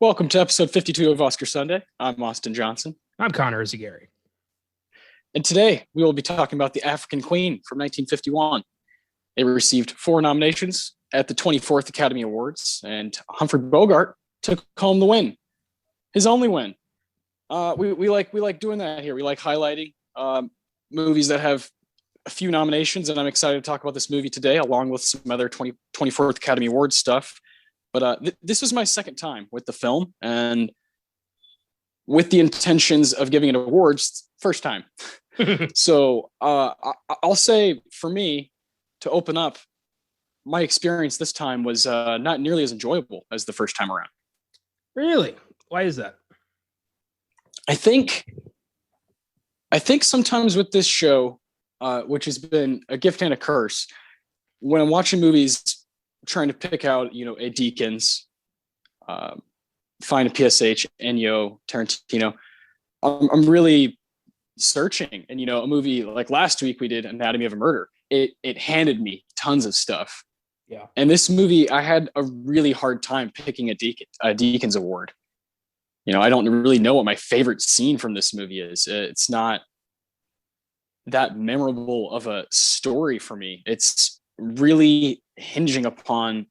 Welcome to episode 52 of Oscar Sunday. I'm Austin Johnson. I'm Connor Eyzaguirre. And today we will be talking about The African Queen from 1951. It received 4 nominations at the 24th Academy Awards, and Humphrey Bogart took home the win, his only win. We like doing that here. We like highlighting movies that have a few nominations, and I'm excited to talk about this movie today, along with some other 24th Academy Awards stuff. But this was my second time with the film, and with the intentions of giving it awards, first time. So I'll say, for me, to open up, my experience this time was not nearly as enjoyable as the first time around. Really? Why is that? I think sometimes with this show, which has been a gift and a curse, when I'm watching movies, trying to pick out, a Deakins, find a PSH, Ennio, Tarantino, I'm really searching. And, a movie like last week we did Anatomy of a Murder. It handed me tons of stuff. Yeah. And this movie, I had a really hard time picking a Deakins award. I don't really know what my favorite scene from this movie is. It's not that memorable of a story for me. It's really hinging upon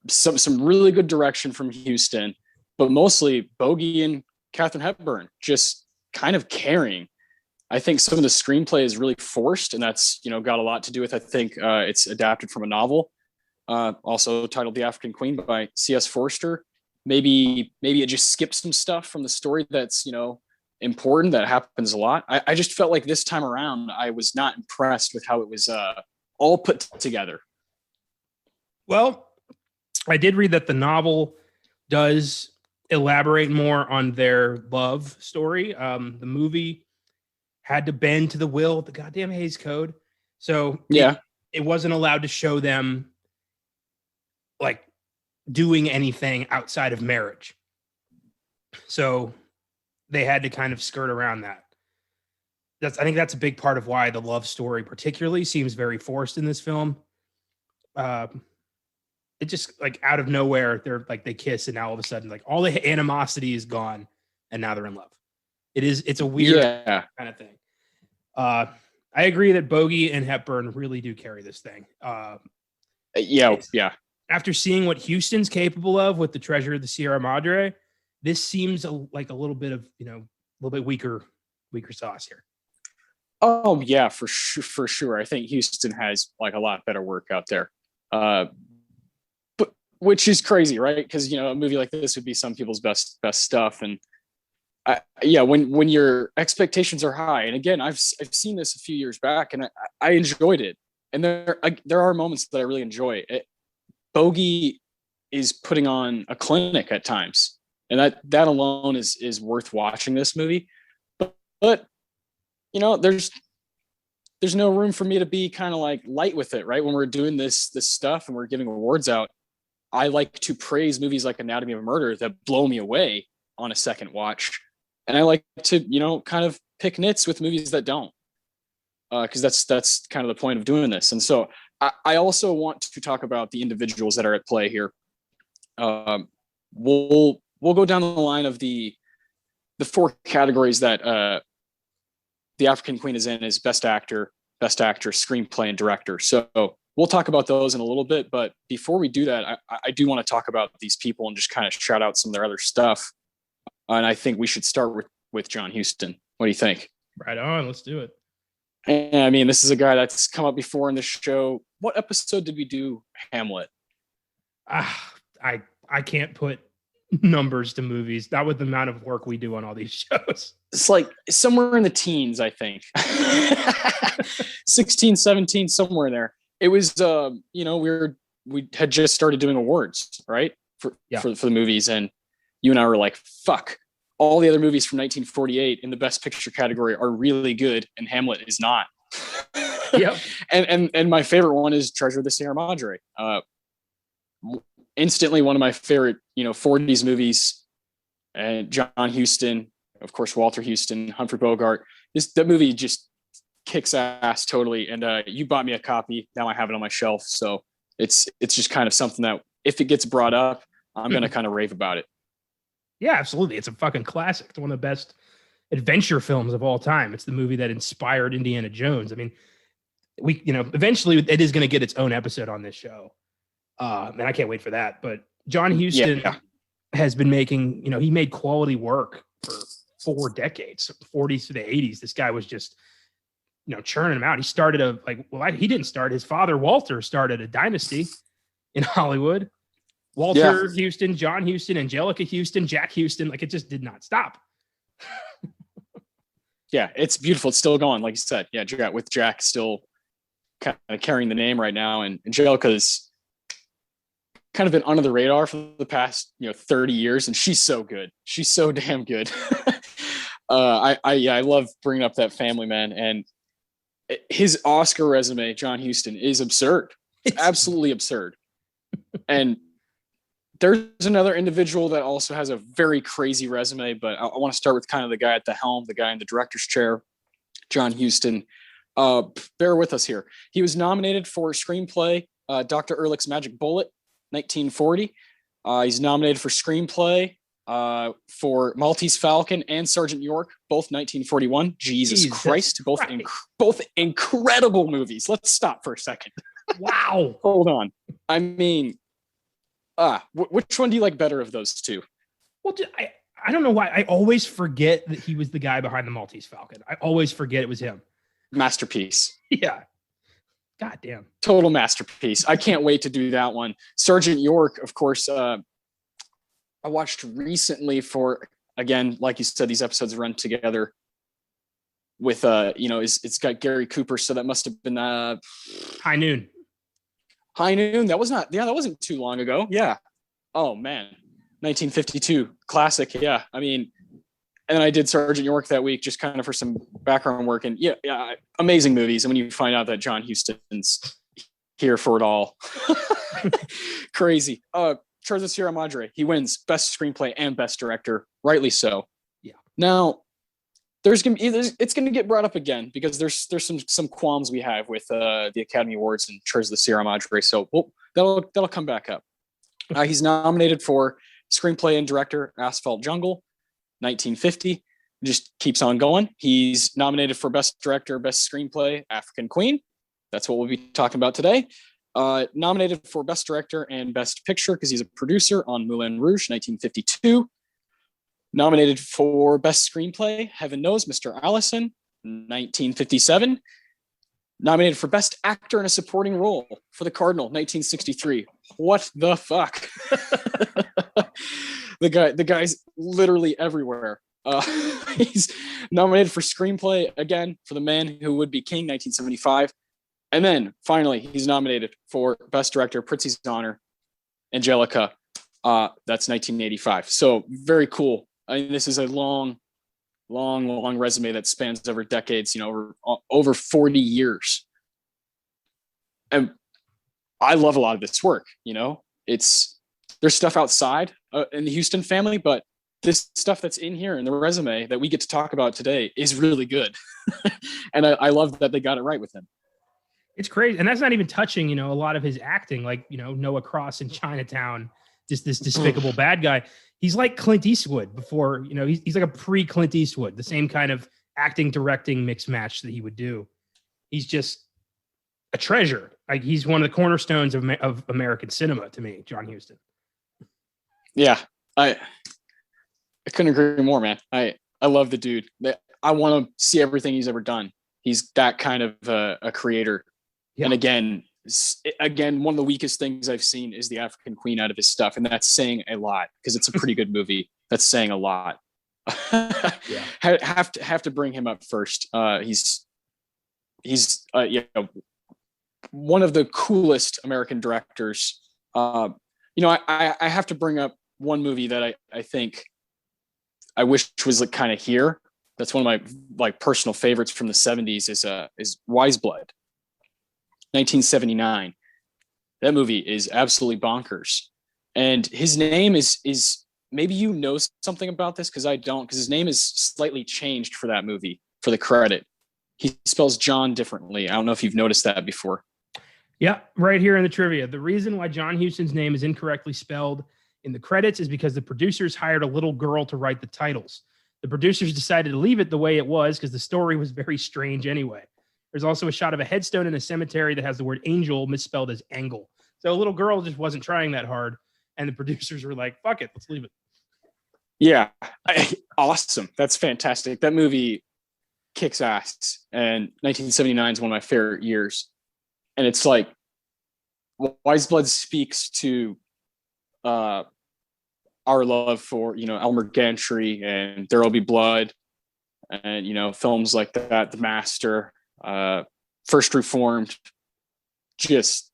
some really good direction from Huston, but mostly Bogey and Katharine Hepburn just kind of carrying. I think some of the screenplay is really forced, and that's got a lot to do with, I think it's adapted from a novel, also titled The African Queen by C.S. Forster. Maybe it just skips some stuff from the story that's important. That happens a lot. I just felt like this time around I was not impressed with how it was all put together. Well, I did read that the novel does elaborate more on their love story. The movie had to bend to the will of the goddamn Hays Code. So yeah, it wasn't allowed to show them like doing anything outside of marriage. So they had to kind of skirt around that. I think that's a big part of why the love story particularly seems very forced in this film. It just like out of nowhere, they kiss, and now all of a sudden, like all the animosity is gone, and now they're in love. It's a weird kind of thing. I agree that Bogey and Hepburn really do carry this thing. Yeah. After seeing what Huston's capable of with the Treasure of the Sierra Madre, this seems like a little bit of a little bit weaker sauce here. Oh yeah, for sure. I think Huston has like a lot better work out there, but which is crazy, right? Because a movie like this would be some people's best stuff, and when your expectations are high, and again, I've seen this a few years back, and I enjoyed it, and there are moments that I really enjoy it. Bogey is putting on a clinic at times, and that alone is worth watching this movie, but there's no room for me to be kind of like light with it, right? When we're doing this stuff and we're giving awards out, I like to praise movies like Anatomy of a Murder that blow me away on a second watch. And I like to, kind of pick nits with movies that don't, because that's kind of the point of doing this. And so I also want to talk about the individuals that are at play here. We'll go down the line of the 4 categories that The African Queen is in: is Best Actor, Best Actress, Screenplay, and Director. So we'll talk about those in a little bit. But before we do that, I do want to talk about these people and just kind of shout out some of their other stuff. And I think we should start with John Huston. What do you think? Right on. Let's do it. And I mean, this is a guy that's come up before in the show. What episode did we do Hamlet? I can't put numbers to movies, not with the amount of work we do on all these shows. It's like somewhere in the teens, I think. 16, 17, somewhere in there. It was, we had just started doing awards, right? For the movies. And you and I were like, fuck, all the other movies from 1948 in the Best Picture category are really good, and Hamlet is not. Yep. And my favorite one is Treasure of the Sierra Madre. Instantly one of my favorite, 40s movies. And John Huston, of course, Walter Huston, Humphrey Bogart. That movie just kicks ass totally. And you bought me a copy. Now I have it on my shelf. So it's just kind of something that if it gets brought up, I'm going to kind of rave about it. Yeah, absolutely. It's a fucking classic. It's one of the best adventure films of all time. It's the movie that inspired Indiana Jones. I mean, eventually it is going to get its own episode on this show. And I can't wait for that. But John Huston has been making, he made quality work for 4 decades, 40s to the 80s. This guy was just, churning them out. He started he didn't start. His father, Walter, started a dynasty in Hollywood. Walter Huston, John Huston, Angelica Huston, Jack Huston. Like, it just did not stop. Yeah, it's beautiful. It's still going, like you said. Yeah, with Jack still kind of carrying the name right now, and Angelica's kind of been under the radar for the past 30 years, and she's so good. She's so damn good. I love bringing up that family, man, and his Oscar resume, John Huston, is absurd. It's absolutely absurd. And there's another individual that also has a very crazy resume, but I want to start with kind of the guy at the helm, the guy in the director's chair, John Huston. Bear with us here. He was nominated for screenplay, Dr. Ehrlich's Magic Bullet, 1940. He's nominated for screenplay for Maltese Falcon and Sergeant York, both 1941. Jesus Christ, both incredible movies. Let's stop for a second. Wow. Hold on. I mean, which one do you like better of those two? Well, I don't know why. I always forget that he was the guy behind the Maltese Falcon. I always forget it was him. Masterpiece. Yeah. God damn. Total masterpiece. I can't wait to do that one. Sergeant York, of course, I watched recently for, again, like you said, these episodes run together with, it's got Gary Cooper. So that must have been High Noon. That wasn't too long ago. Yeah. Oh man. 1952 classic. Yeah. I mean, and then I did Sergeant York that week, just kind of for some background work, and yeah, amazing movies. And when you find out that John Huston's here for it all, crazy. Charles of Sierra Madre, he wins best screenplay and best director, rightly so. Yeah. Now, it's going to get brought up again because there's some qualms we have with the Academy Awards and Charles of the Sierra Madre. So that'll come back up. He's nominated for screenplay and director, Asphalt Jungle, 1950. Just keeps on going. He's nominated for best director, best screenplay, African Queen. That's what we'll be talking about today. Nominated for best director and best picture because he's a producer on Moulin Rouge, 1952. Nominated for best screenplay, Heaven Knows, Mr. Allison, 1957. Nominated for best actor in a supporting role for The Cardinal, 1963. What the fuck? The guy's literally everywhere. He's nominated for screenplay again for The Man Who Would Be King, 1975. And then finally, he's nominated for best director, Prizzi's Honor, Angelica. That's 1985. So very cool. I mean, this is a long resume that spans over decades, over 40 years. And I love a lot of this work, there's stuff outside in the Huston family, but this stuff that's in here in the resume that we get to talk about today is really good. And I love that they got it right with him. It's crazy. And that's not even touching, a lot of his acting, like, Noah Cross in Chinatown, just this despicable bad guy. He's like Clint Eastwood before, he's like a pre-Clint Eastwood, the same kind of acting, directing mixed match that he would do. He's just a treasure. Like, he's one of the cornerstones of American cinema to me, John Huston. Yeah, I couldn't agree more, man. I love the dude. I want to see everything he's ever done. He's that kind of a creator. Yeah. And again, one of the weakest things I've seen is the African Queen out of his stuff, and that's saying a lot because it's a pretty good movie. That's saying a lot. Yeah. have to bring him up first. He's one of the coolest American directors. I have to bring up one movie that I think I wish was like kind of here. That's one of my personal favorites from the 70s is Wise Blood, 1979. That movie is absolutely bonkers. And his name is maybe something about this because I don't, because his name is slightly changed for that movie for the credit. He spells John differently. I don't know if you've noticed that before. Yeah, right here in the trivia. The reason why John Huston's name is incorrectly spelled in the credits is because the producers hired a little girl to write the titles. The producers decided to leave it the way it was because the story was very strange anyway. There's also a shot of a headstone in a cemetery that has the word angel misspelled as angle. So a little girl just wasn't trying that hard. And the producers were like, fuck it, let's leave it. Yeah. Awesome. That's fantastic. That movie kicks ass. And 1979 is one of my favorite years. And it's like, Wise Blood speaks to our love for, Elmer Gantry and There'll Be Blood and, films like that, The Master, First Reformed, just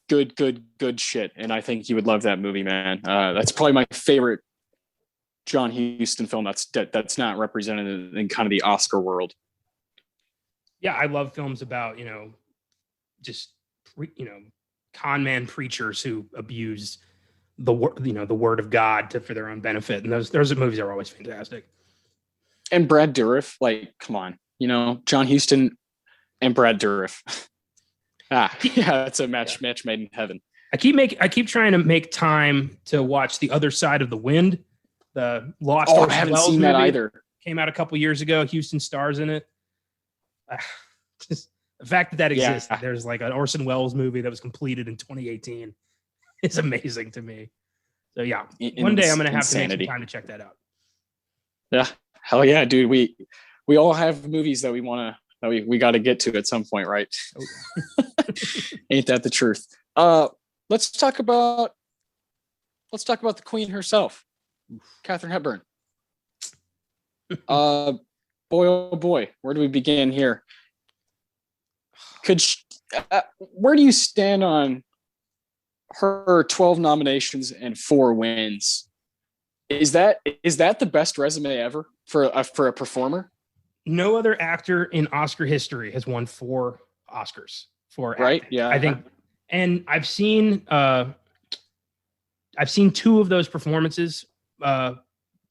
good shit. And I think you would love that movie, man. That's probably my favorite John Huston film that's not represented in kind of the Oscar world. Yeah, I love films about, just, con man preachers who abuse the word of God for their own benefit. And those movies are always fantastic. And Brad Dourif, like, come on, John Huston and Brad Dourif. Yeah, it's a match made in heaven. I keep trying to make time to watch The Other Side of the Wind, the Lost. I haven't seen that either. Came out a couple years ago. Houston stars in it. Just the fact that exists. Yeah. There's like an Orson Welles movie that was completed in 2018. It's amazing to me. So yeah, one day I'm gonna have to make some time to check that out. Yeah, hell yeah, dude. We all have movies that we got to get to at some point, right? Ain't that the truth? Let's talk about the Queen herself, Katharine Hepburn. Boy, oh boy, where do we begin here? Where do you stand on her 12 nominations and 4 wins? Is that the best resume ever for a performer? No other actor in Oscar history has won 4 Oscars for acting. Right. Yeah, I think, and I've seen 2 of those performances,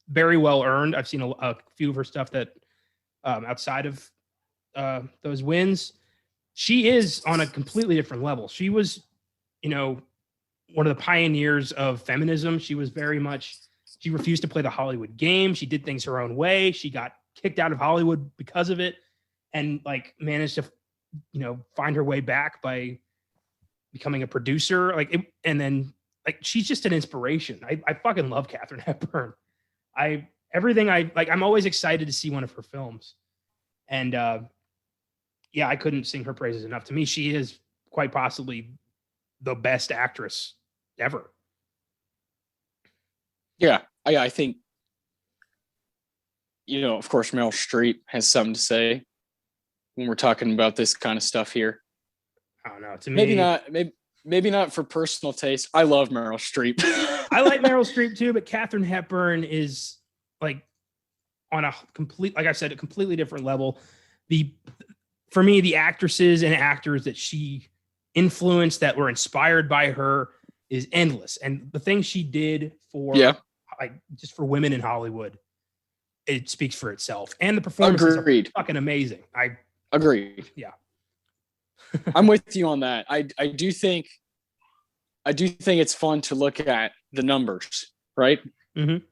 very well earned. I've seen a few of her stuff that outside of those wins. She is on a completely different level. She was, one of the pioneers of feminism. She was she refused to play the Hollywood game. She did things her own way. She got kicked out of Hollywood because of it, and managed to, find her way back by becoming a producer. And then she's just an inspiration. I fucking love Katharine Hepburn. I'm always excited to see one of her films. And I couldn't sing her praises enough. To me, she is quite possibly the best actress ever. Yeah, I think, of course, Meryl Streep has something to say when we're talking about this kind of stuff here. I don't know. To me, maybe not for personal taste. I love Meryl Streep. I like Meryl Streep too, but Katharine Hepburn is on a a completely different level. For me, the actresses and actors that she influenced that were inspired by her is endless. And the things she did for just for women in Hollywood, it speaks for itself. And the performances are fucking amazing. I agree. Yeah. I'm with you on that. I do think it's fun to look at the numbers, right? Mm-hmm.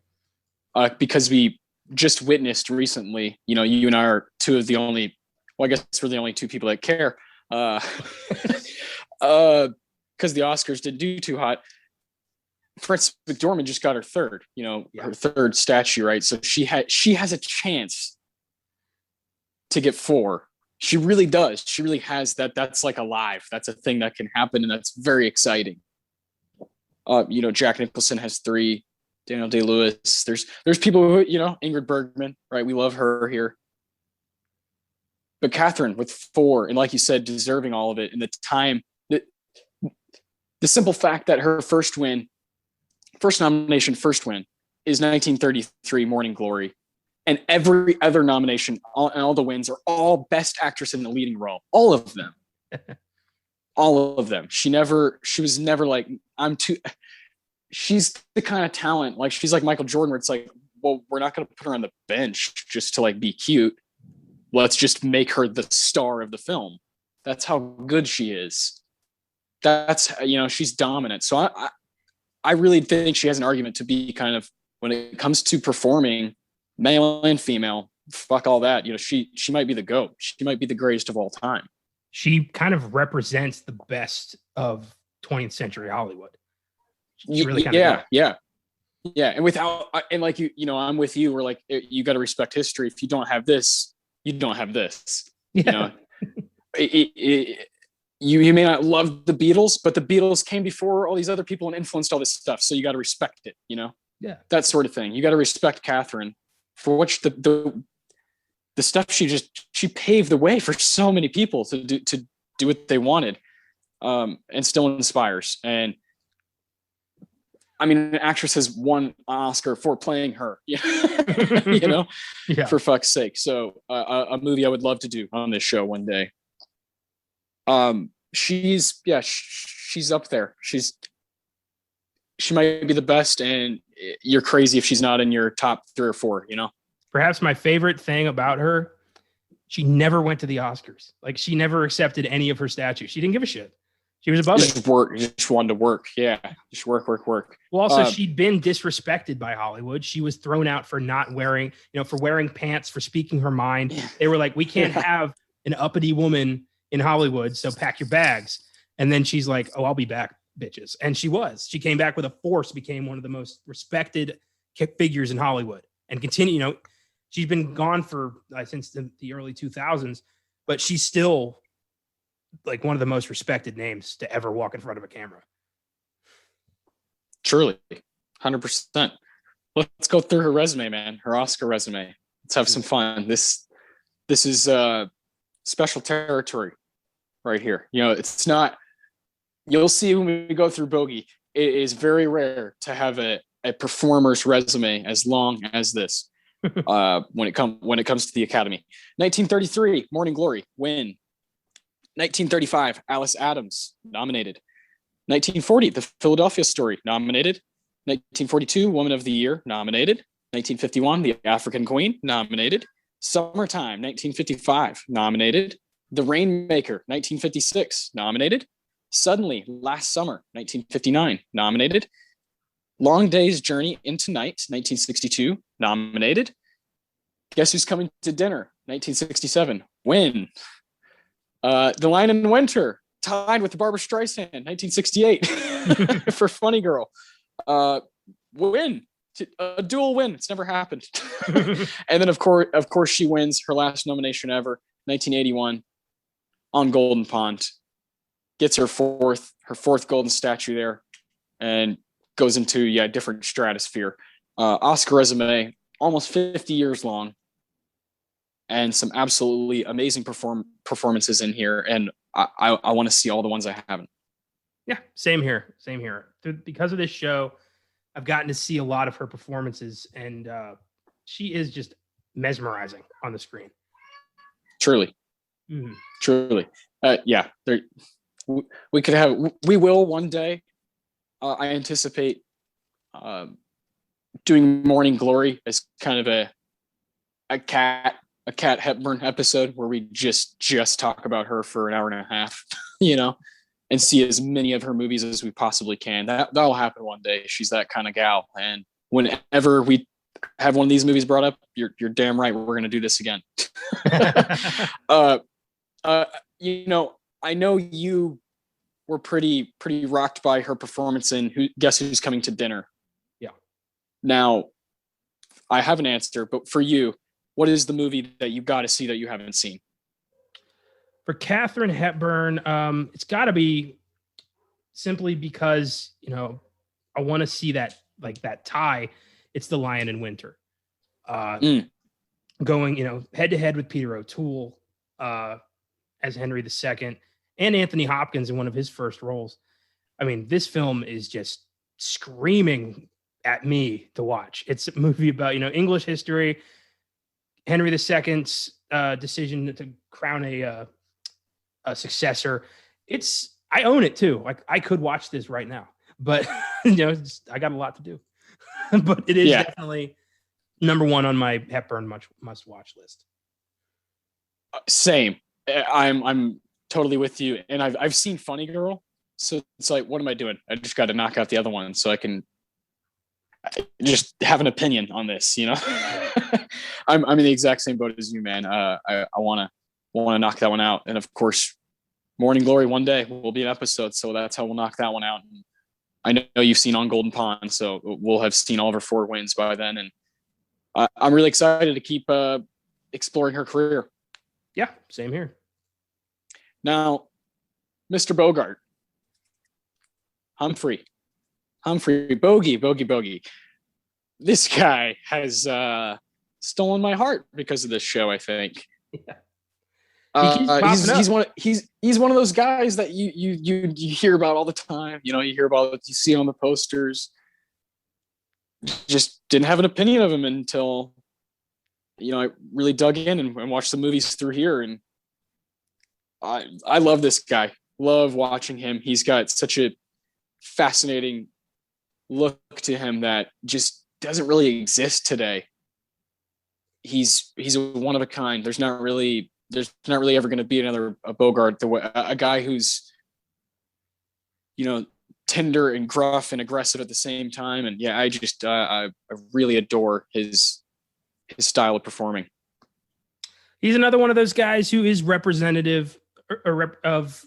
Because we just witnessed recently, you and I are 2 of the only, well, I guess we're the only 2 people that care. Because the Oscars didn't do too hot. Frances McDormand just got her 3rd, her 3rd statue, right? So she has a chance to get 4. She really does. She really has that. That's alive. That's a thing that can happen, and that's very exciting. Jack Nicholson has 3. Daniel Day-Lewis. There's people who, Ingrid Bergman, right? We love her here. But Katharine with 4, and like you said, deserving all of it. And the time, the simple fact that her first win is 1933 Morning Glory. And every other nomination and all the wins are all Best Actress in the Leading Role. All of them. All of them. She was never like, she's the kind of talent, she's like Michael Jordan, where it's like, well, we're not going to put her on the bench just to be cute. Let's just make her the star of the film. That's how good she is. That's, she's dominant. So I really think she has an argument to be kind of, when it comes to performing, male and female, fuck all that. You know, she might be the GOAT. She might be the greatest of all time. She kind of represents the best of 20th century Hollywood. She really kind of does. Yeah. And without, and like, you know, I'm with you. We're like, you got to respect history. If you don't have this, you don't have this. Yeah. You know, you may not love the Beatles, but the Beatles came before all these other people and influenced all this stuff. So you got to respect it, you know? Yeah. That sort of thing. You got to respect Katharine for what the stuff she paved the way for so many people to do what they wanted, and still inspires. And I mean, an actress has won an Oscar for playing her, you know, Yeah. For fuck's sake. So a movie I would love to do on this show one day. She's up there. She might be the best, and you're crazy if she's not in your top 3 or 4, you know? Perhaps my favorite thing about her, she never went to the Oscars. Like, she never accepted any of her statues. She didn't give a shit. She was above it. Just wanted to work. Yeah. Just work. Well, also, she'd been disrespected by Hollywood. She was thrown out for not wearing, for wearing pants, for speaking her mind. Yeah. They were like, we can't have an uppity woman in Hollywood, so pack your bags. And then she's like, oh, I'll be back, bitches. And she was. She came back with a force, became one of the most respected figures in Hollywood, and continue, she's been gone for since the early 2000s, but she's still like one of the most respected names to ever walk in front of a camera. Truly, 100%. Let's go through her resume, man. Her Oscar resume. Let's have some fun. This is special territory right here. It's not. You'll see when we go through Bogey. It is very rare to have a performer's resume as long as this. When it comes to the Academy. 1933, Morning Glory, win. 1935, Alice Adams, nominated. 1940, The Philadelphia Story, nominated. 1942, Woman of the Year, nominated. 1951, The African Queen, nominated. Summertime, 1955, nominated. The Rainmaker, 1956, nominated. Suddenly, Last Summer, 1959, nominated. Long Day's Journey into Night, 1962, nominated. Guess Who's Coming to Dinner, 1967, win. The Lion in Winter, tied with Barbra Streisand, 1968, for Funny Girl. Win. A dual win. It's never happened. And then, of course, she wins her last nomination ever, 1981, on Golden Pond. Gets her fourth golden statue there, and goes into a different stratosphere. Oscar resume, almost 50 years long, and some absolutely amazing performances in here. And I want to see all the ones I haven't. Yeah, same here. Because of this show, I've gotten to see a lot of her performances, and she is just mesmerizing on the screen. Truly. Mm-hmm. Truly. We will one day. I anticipate doing Morning Glory as kind of a Kat Hepburn episode where we just talk about her for an hour and a half, and see as many of her movies as we possibly can. That'll happen one day. She's that kind of gal. And whenever we have one of these movies brought up, you're damn right. We're going to do this again. I know you were pretty rocked by her performance in Guess Who's Coming to Dinner. Yeah. Now, I have an answer, but for you, what is the movie that you got to see that you haven't seen? For Katharine Hepburn, it's got to be simply because, I want to see that tie. It's The Lion in Winter. Going, head to head with Peter O'Toole as Henry II, and Anthony Hopkins in one of his first roles. I mean, this film is just screaming at me to watch. It's a movie about, English history, Henry II's decision to crown a successor. I own it too. Like, I could watch this right now, but I got a lot to do. But it is definitely number one on my Hepburn must watch list. Same. I'm totally with you. And I've seen Funny Girl, So it's like, what am I doing? I just got to knock out the other one so I can just have an opinion on this, you know. I'm in the exact same boat as you, man. I want to knock that one out, and of course, Morning Glory one day will be an episode, so that's how we'll knock that one out. And I know you've seen On Golden Pond, so we'll have seen all of her 4 wins by then, and I'm really excited to keep exploring her career. Yeah, same here. Now, Mr. Bogart, Humphrey, Bogey. This guy has stolen my heart because of this show, I think. Yeah. He's one of those guys that you hear about all the time. You know, you hear about it, you see on the posters. Just didn't have an opinion of him until, you know, I really dug in and watched the movies through here. And I love this guy. Love watching him. He's got such a fascinating look to him that just doesn't really exist today. He's a one of a kind. There's not really ever going to be another Bogart, a guy who's, you know, tender and gruff and aggressive at the same time. And yeah, I really adore his style of performing. He's another one of those guys who is representative of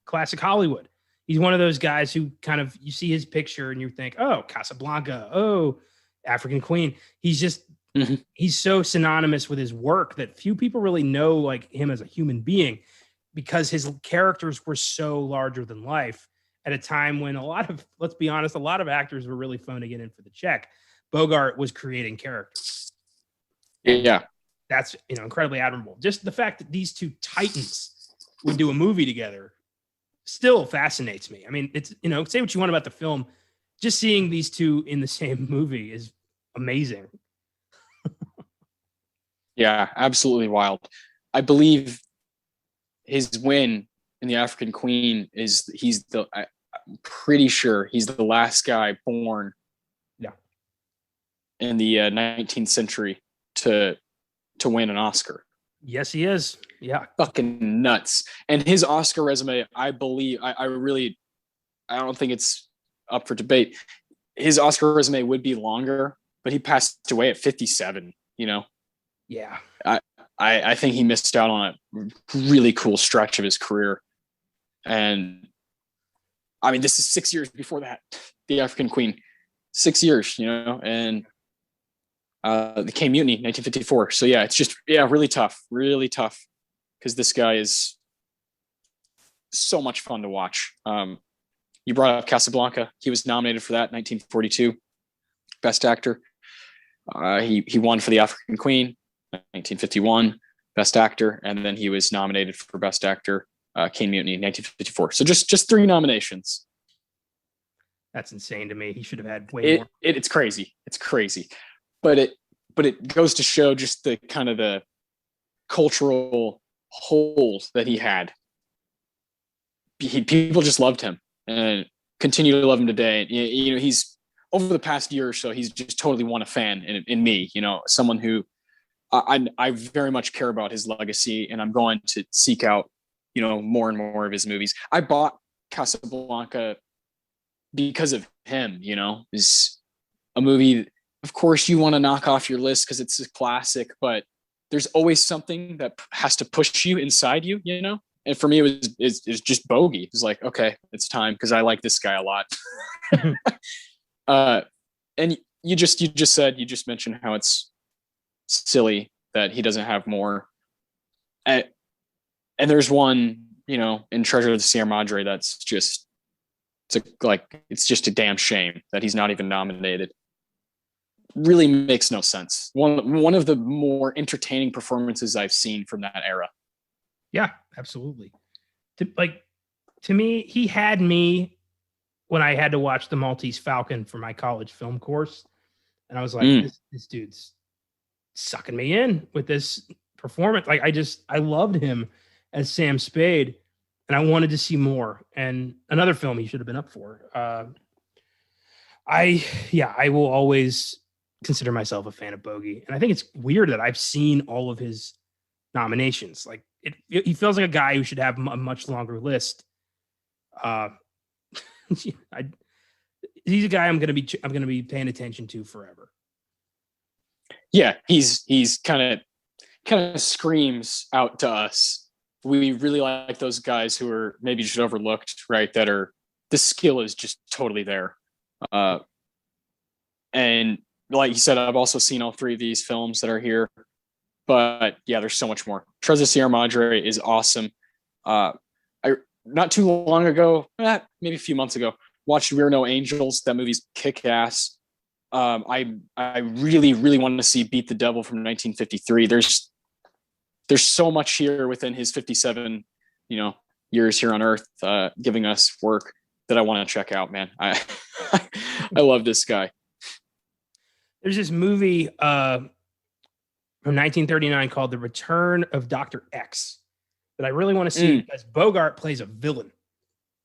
classic Hollywood. He's one of those guys who kind of, you see his picture and you think, oh, Casablanca, oh, African Queen. He's just, he's so synonymous with his work that few people really know like him as a human being, because his characters were so larger than life at a time when let's be honest, a lot of actors were really phoning it in for the check. Bogart was creating characters. Yeah. That's, you know, incredibly admirable. Just the fact that these two titans would do a movie together still fascinates me. I mean, it's, you know, say what you want about the film, just seeing these two in the same movie is amazing. Yeah, absolutely wild. I believe his win in the African Queen is I'm pretty sure he's the last guy born in the 19th century to win an Oscar. Yes, he is. Yeah. Fucking nuts. And his Oscar resume, I believe, I don't think it's up for debate. His Oscar resume would be longer, but he passed away at 57, you know? Yeah. I think he missed out on a really cool stretch of his career. And I mean, this is 6 years before that, the African Queen, 6 years, you know, and the K Mutiny, 1954. So yeah, it's just, really tough because this guy is so much fun to watch. You brought up Casablanca. He was nominated for that, 1942, Best Actor. He won for the African Queen, 1951, Best Actor, and then he was nominated for Best Actor, K Mutiny, 1954. So just 3 nominations. That's insane to me. He should have had way more. It's crazy. It's crazy. But it goes to show just the kind of the cultural hold that he had. People just loved him and continue to love him today. You know, he's over the past year or so, he's just totally won a fan in me, you know, someone who I very much care about his legacy, and I'm going to seek out, you know, more and more of his movies. I bought Casablanca because of him, you know. Is a movie, of course, you want to knock off your list because it's a classic, but there's always something that has to push you inside you, you know? And for me, it's just Bogey. It's like, okay, it's time because I like this guy a lot. And you just mentioned how it's silly that he doesn't have more. And there's one, you know, in Treasure of the Sierra Madre that's just, it's just a damn shame that he's not even nominated. Really makes no sense. One of the more entertaining performances I've seen from that era. Yeah, absolutely. To me, he had me when I had to watch The Maltese Falcon for my college film course. And I was like, this dude's sucking me in with this performance. Like, I loved him as Sam Spade, and I wanted to see more. And another film he should have been up for. I will always consider myself a fan of Bogey. And I think it's weird that I've seen all of his nominations. Like, he feels like a guy who should have a much longer list. He's a guy I'm gonna be paying attention to forever. Yeah, he's kind of screams out to us. We really like those guys who are maybe just overlooked, right? That are, the skill is just totally there. And like you said, I've also seen all three of these films that are here. But yeah, there's so much more. Treasures of the Sierra Madre is awesome. I not too long ago, maybe a few months ago, watched We're No Angels. That movie's kick ass. I really want to see Beat the Devil from 1953. There's so much here within his 57, years here on Earth, giving us work that I want to check out, man. I love this guy. There's this movie from 1939 called The Return of Dr. X that I really want to see because Bogart plays a villain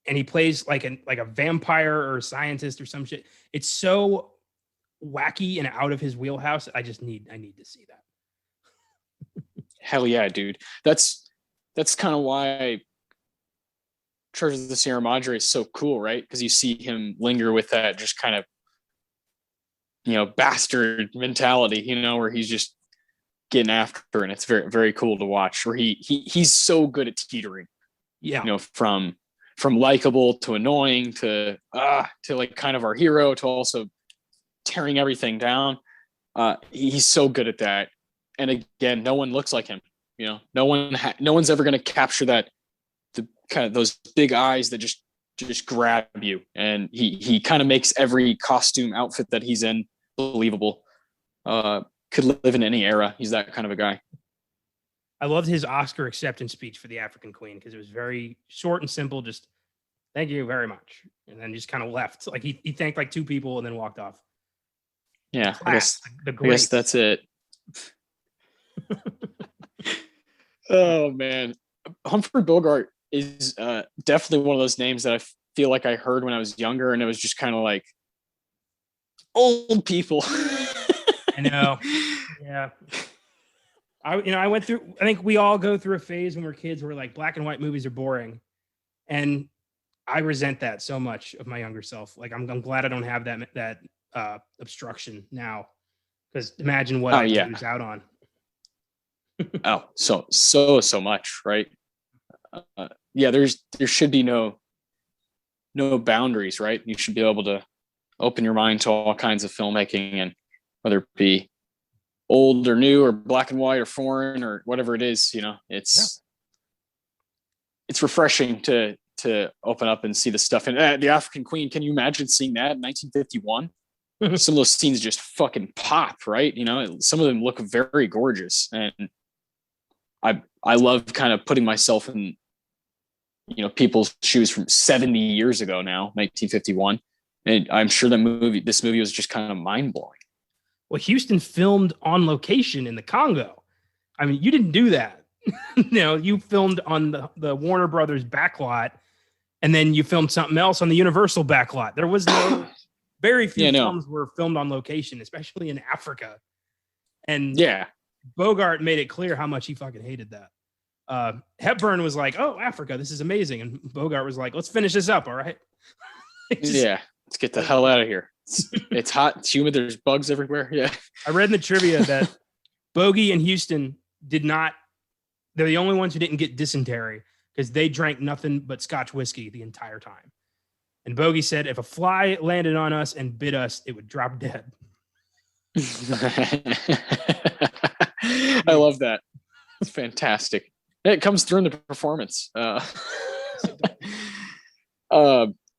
and he plays like a vampire or a scientist or some shit. It's so wacky and out of his wheelhouse. I need to see that. Hell yeah, dude. That's kind of why Treasures of the Sierra Madre is so cool, right? Because you see him linger with that just kind of, bastard mentality, where he's just getting after, and it's very, very cool to watch. Where he's so good at teetering, from likable to annoying to like kind of our hero to also tearing everything down. He's so good at that, and again, no one looks like him. No one's ever going to capture that, the kind of those big eyes that just grab you, and he kind of makes every costume outfit that he's in believable. Could live in any era. He's that kind of a guy. I loved his Oscar acceptance speech for The African Queen because it was very short and simple. Just thank you very much, and then just kind of left. Like he thanked like two people and then walked off. Yeah, I guess that's it. Oh man, Humphrey Bogart is definitely one of those names that I feel like I heard when I was younger, and it was just kind of like old people. I know. Yeah. I went through, I think we all go through a phase when we're kids where like black and white movies are boring. And I resent that so much of my younger self. Like I'm glad I don't have that obstruction now. Because imagine what I lose out on. so much, right? There should be no boundaries, right? You should be able to open your mind to all kinds of filmmaking, and whether it be old or new or black and white or foreign or whatever it is, it's refreshing to open up and see the stuff. And The African Queen, can you imagine seeing that in 1951? Some of those scenes just fucking pop, right? Some of them look very gorgeous, and I love kind of putting myself in people's shoes from 70 years ago now, 1951. And I'm sure this movie was just kind of mind blowing. Well, Huston filmed on location in the Congo. I mean, you didn't do that. You filmed on the Warner Brothers backlot, and then you filmed something else on the Universal backlot. There was very few films were filmed on location, especially in Africa. And Bogart made it clear how much he fucking hated that. Hepburn was like, "Oh, Africa, this is amazing," and Bogart was like, "Let's finish this up, all right?" Let's get the hell out of here. It's hot, it's humid, there's bugs everywhere. Yeah. I read in the trivia that Bogey and Huston they're the only ones who didn't get dysentery because they drank nothing but Scotch whiskey the entire time. And Bogey said if a fly landed on us and bit us, it would drop dead. I love that. It's fantastic. It comes through in the performance.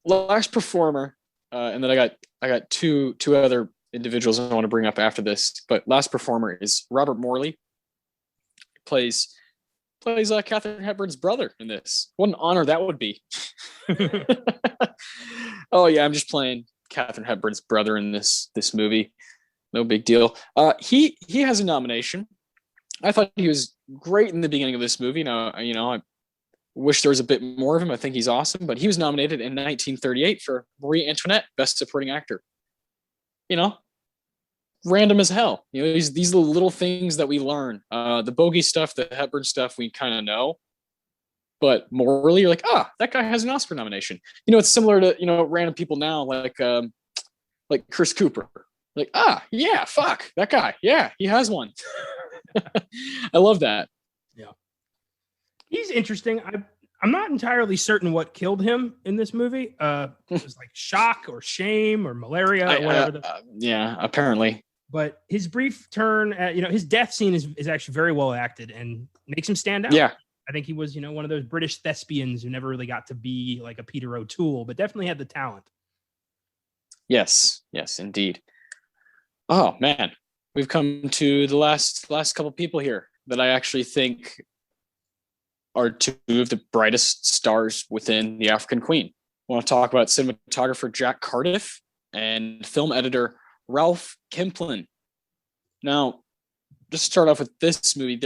Last performer, and then I got two other individuals I want to bring up after this. But last performer is Robert Morley. Plays Katharine Hepburn's brother in this. What an honor that would be. Oh yeah, I'm just playing Katharine Hepburn's brother in this movie. No big deal. He has a nomination. I thought he was great in the beginning of this movie. Now, I wish there was a bit more of him. I think he's awesome, but he was nominated in 1938 for Marie Antoinette, Best Supporting Actor. Random as hell. These are the little things that we learn. The Bogey stuff, the Hepburn stuff, we kind of know. but morally, you're like, that guy has an Oscar nomination. It's similar to random people now, like Chris Cooper. Like, yeah, fuck that guy. Yeah, he has one. I love that. Yeah, he's interesting. I'm not entirely certain what killed him in this movie. It was like shock or shame or malaria or whatever. Yeah, apparently. But his brief turn, his death scene is actually very well acted and makes him stand out. Yeah. I think he was, one of those British thespians who never really got to be like a Peter O'Toole, but definitely had the talent. Yes, indeed. Oh man, we've come to the last couple people here that I actually think are two of the brightest stars within the African Queen. I want to talk about cinematographer Jack Cardiff and film editor Ralph Kimplin. Now, just to start off with this movie,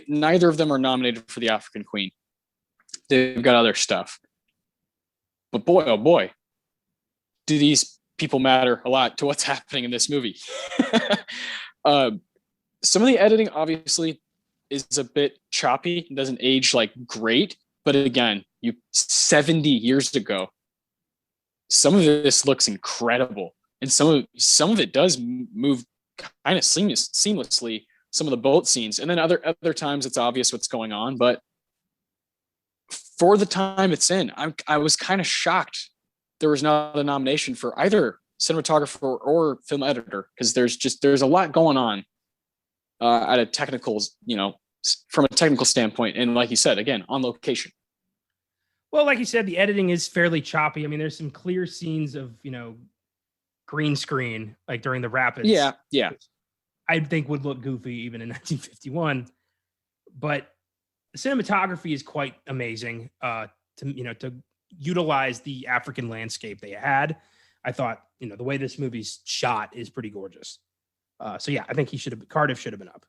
neither of them are nominated for the African Queen. They've got other stuff. But boy, oh boy, do these people matter a lot to what's happening in this movie. Some of the editing, obviously, is a bit choppy. It doesn't age like great. But again, 70 years ago, some of this looks incredible. And some of it does move kind of seamlessly, some of the boat scenes. And then other times it's obvious what's going on. But for the time it's in, I was kind of shocked there was not a nomination for either cinematographer or film editor, because there's a lot going on at a technical, from a technical standpoint. And like you said, again, on location. Well, like you said, the editing is fairly choppy. I mean, there's some clear scenes of, green screen, like during the rapids. Yeah. I think would look goofy even in 1951. But the cinematography is quite amazing to utilize the African landscape they had. I thought, the way this movie's shot is pretty gorgeous. So yeah, I think Cardiff should have been up.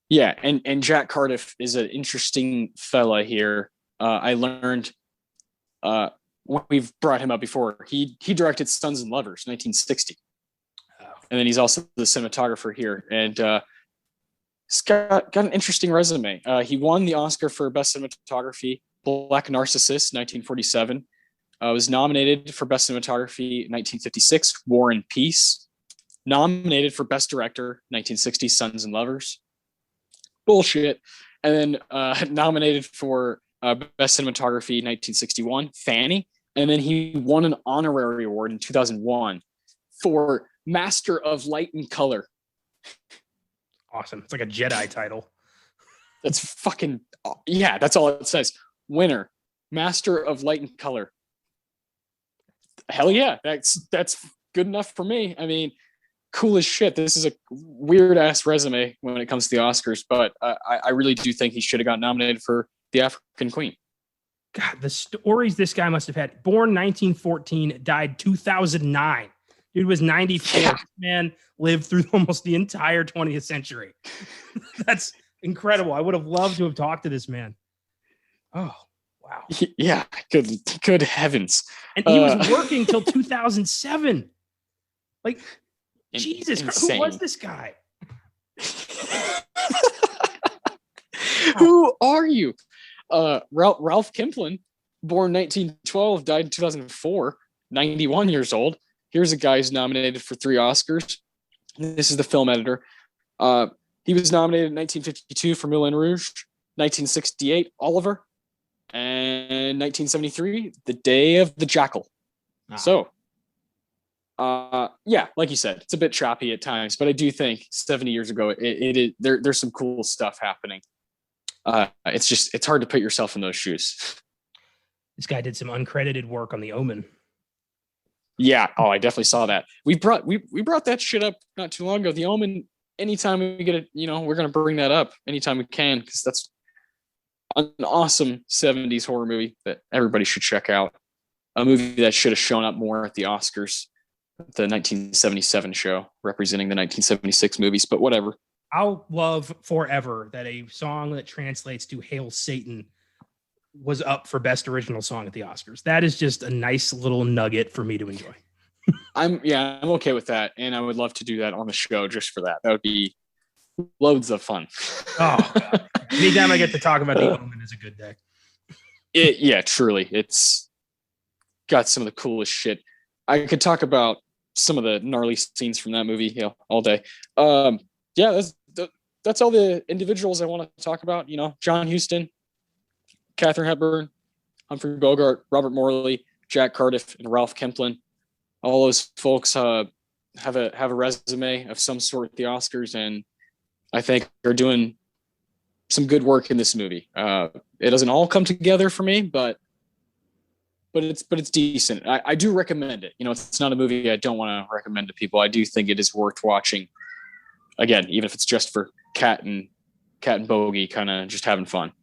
Yeah, and Jack Cardiff is an interesting fella here. I learned we've brought him up before. He directed Sons and Lovers, 1960. And then he's also the cinematographer here. And he's got an interesting resume. He won the Oscar for Best Cinematography, Black Narcissus, 1947. Was nominated for Best Cinematography, 1956, War and Peace. Nominated for Best Director, 1960, Sons and Lovers. Bullshit. And then nominated for Best Cinematography, 1961, Fanny. And then he won an honorary award in 2001 for Master of Light and Color. Awesome. It's like a Jedi title. That's fucking, yeah, that's all it says. Winner, Master of Light and Color. Hell yeah, that's good enough for me. I mean, cool as shit. This is a weird ass resume when it comes to the Oscars, but I really do think he should have got nominated for the African Queen. God, the stories this guy must have had. Born 1914, died 2009. Dude was 94. Yeah. Man lived through almost the entire 20th century. That's incredible. I would have loved to have talked to this man. Oh, wow. Yeah, good heavens. And he was working till 2007. Like, Jesus Christ, who was this guy? Who are you? Ralph Kimplin, born 1912, died in 2004, 91 years old. Here's a guy who's nominated for 3 Oscars. This is the film editor. He was nominated in 1952 for Moulin Rouge, 1968, Oliver, and 1973, The Day of the Jackal. So, yeah, like you said, it's a bit choppy at times, but I do think 70 years ago, there's some cool stuff happening. It's hard to put yourself in those shoes. This guy did some uncredited work on The Omen. Yeah. Oh, I definitely saw that. We brought that shit up not too long ago. The Omen, anytime we get it, we're going to bring that up anytime we can, because that's an awesome 70s horror movie that everybody should check out. A movie that should have shown up more at the Oscars, the 1977 show representing the 1976 movies, but whatever. I'll love forever that a song that translates to Hail Satan was up for Best Original Song at the Oscars. That is just a nice little nugget for me to enjoy. I'm okay with that. And I would love to do that on the show just for that. That would be loads of fun. Oh, anytime I get to talk about The Omen is a good day. Yeah, truly, it's got some of the coolest shit. I could talk about some of the gnarly scenes from that movie, all day. Yeah, that's all the individuals I want to talk about. John Huston, Katharine Hepburn, Humphrey Bogart, Robert Morley, Jack Cardiff, and Ralph Kemplin. All those folks have a resume of some sort at the Oscars, and I think are doing some good work in this movie. It doesn't all come together for me, but it's decent. I do recommend it. It's not a movie I don't want to recommend to people. I do think it is worth watching. Again, even if it's just for Cat and Bogey kind of just having fun.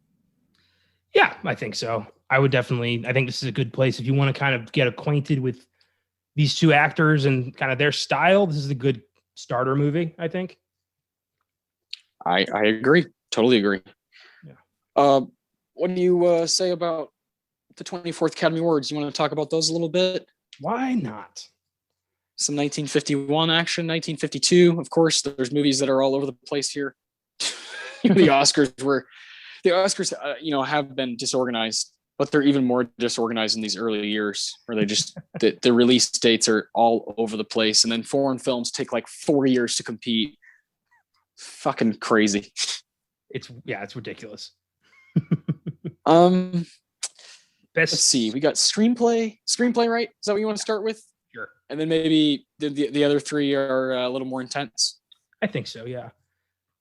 Yeah, I think so. I think this is a good place if you want to kind of get acquainted with these two actors and kind of their style. This is a good starter movie, I think. I agree. Totally agree. Yeah. What do you say about the 24th Academy Awards? You want to talk about those a little bit? Why not? Some 1951 action, 1952. Of course, there's movies that are all over the place here. The Oscars have been disorganized, but they're even more disorganized in these early years where they just, the release dates are all over the place. And then foreign films take like 4 years to compete. Fucking crazy. It's ridiculous. Let's see. We got screenplay, right? Is that what you want to start with? Sure. And then maybe the other three are a little more intense. I think so. Yeah.